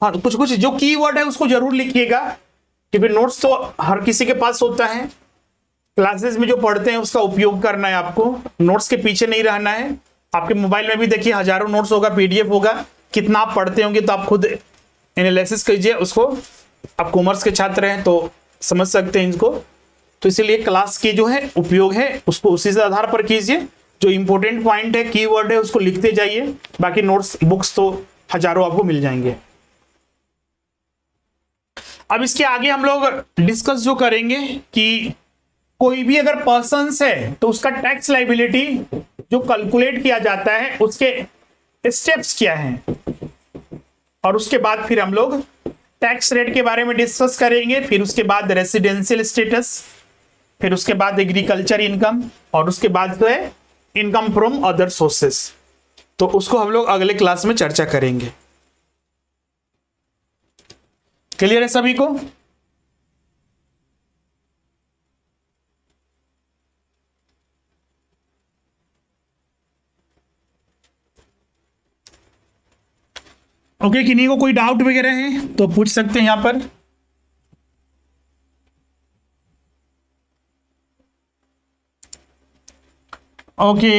हाँ कुछ कुछ जो कीवर्ड है उसको जरूर लिखिएगा, क्योंकि नोट्स तो हर किसी के पास होता है। क्लासेस में जो पढ़ते हैं उसका उपयोग करना है आपको, नोट्स के पीछे नहीं रहना है। आपके मोबाइल में भी देखिए हजारों नोट्स होगा, पीडीएफ होगा, कितना आप पढ़ते होंगे तो आप खुद एनालिसिस कीजिए उसको। आप कॉमर्स के छात्र हैं तो समझ सकते हैं इसको, तो इसीलिए क्लास के जो है उपयोग है उसको उसी से आधार पर कीजिए। जो इंपॉर्टेंट पॉइंट है, कीवर्ड है, उसको लिखते जाइए। बाकी नोट्स बुक्स तो हजारों आपको मिल जाएंगे। अब इसके आगे हम लोग डिस्कस जो करेंगे कि कोई भी अगर पर्सन्स है तो उसका टैक्स लायबिलिटी जो कैलकुलेट किया जाता है उसके स्टेप्स क्या हैं, और उसके बाद फिर हम लोग टैक्स रेट के बारे में डिस्कस करेंगे। फिर उसके बाद रेसिडेंशियल स्टेटस, फिर उसके बाद एग्रीकल्चर इनकम, और उसके बाद जो है इनकम फ्रॉम अदर सोर्सेस। तो उसको हम लोग अगले क्लास में चर्चा करेंगे। क्लियर है सभी को? ओके, किन्हीं को कोई डाउट वगैरह है तो पूछ सकते हैं यहां पर। ओके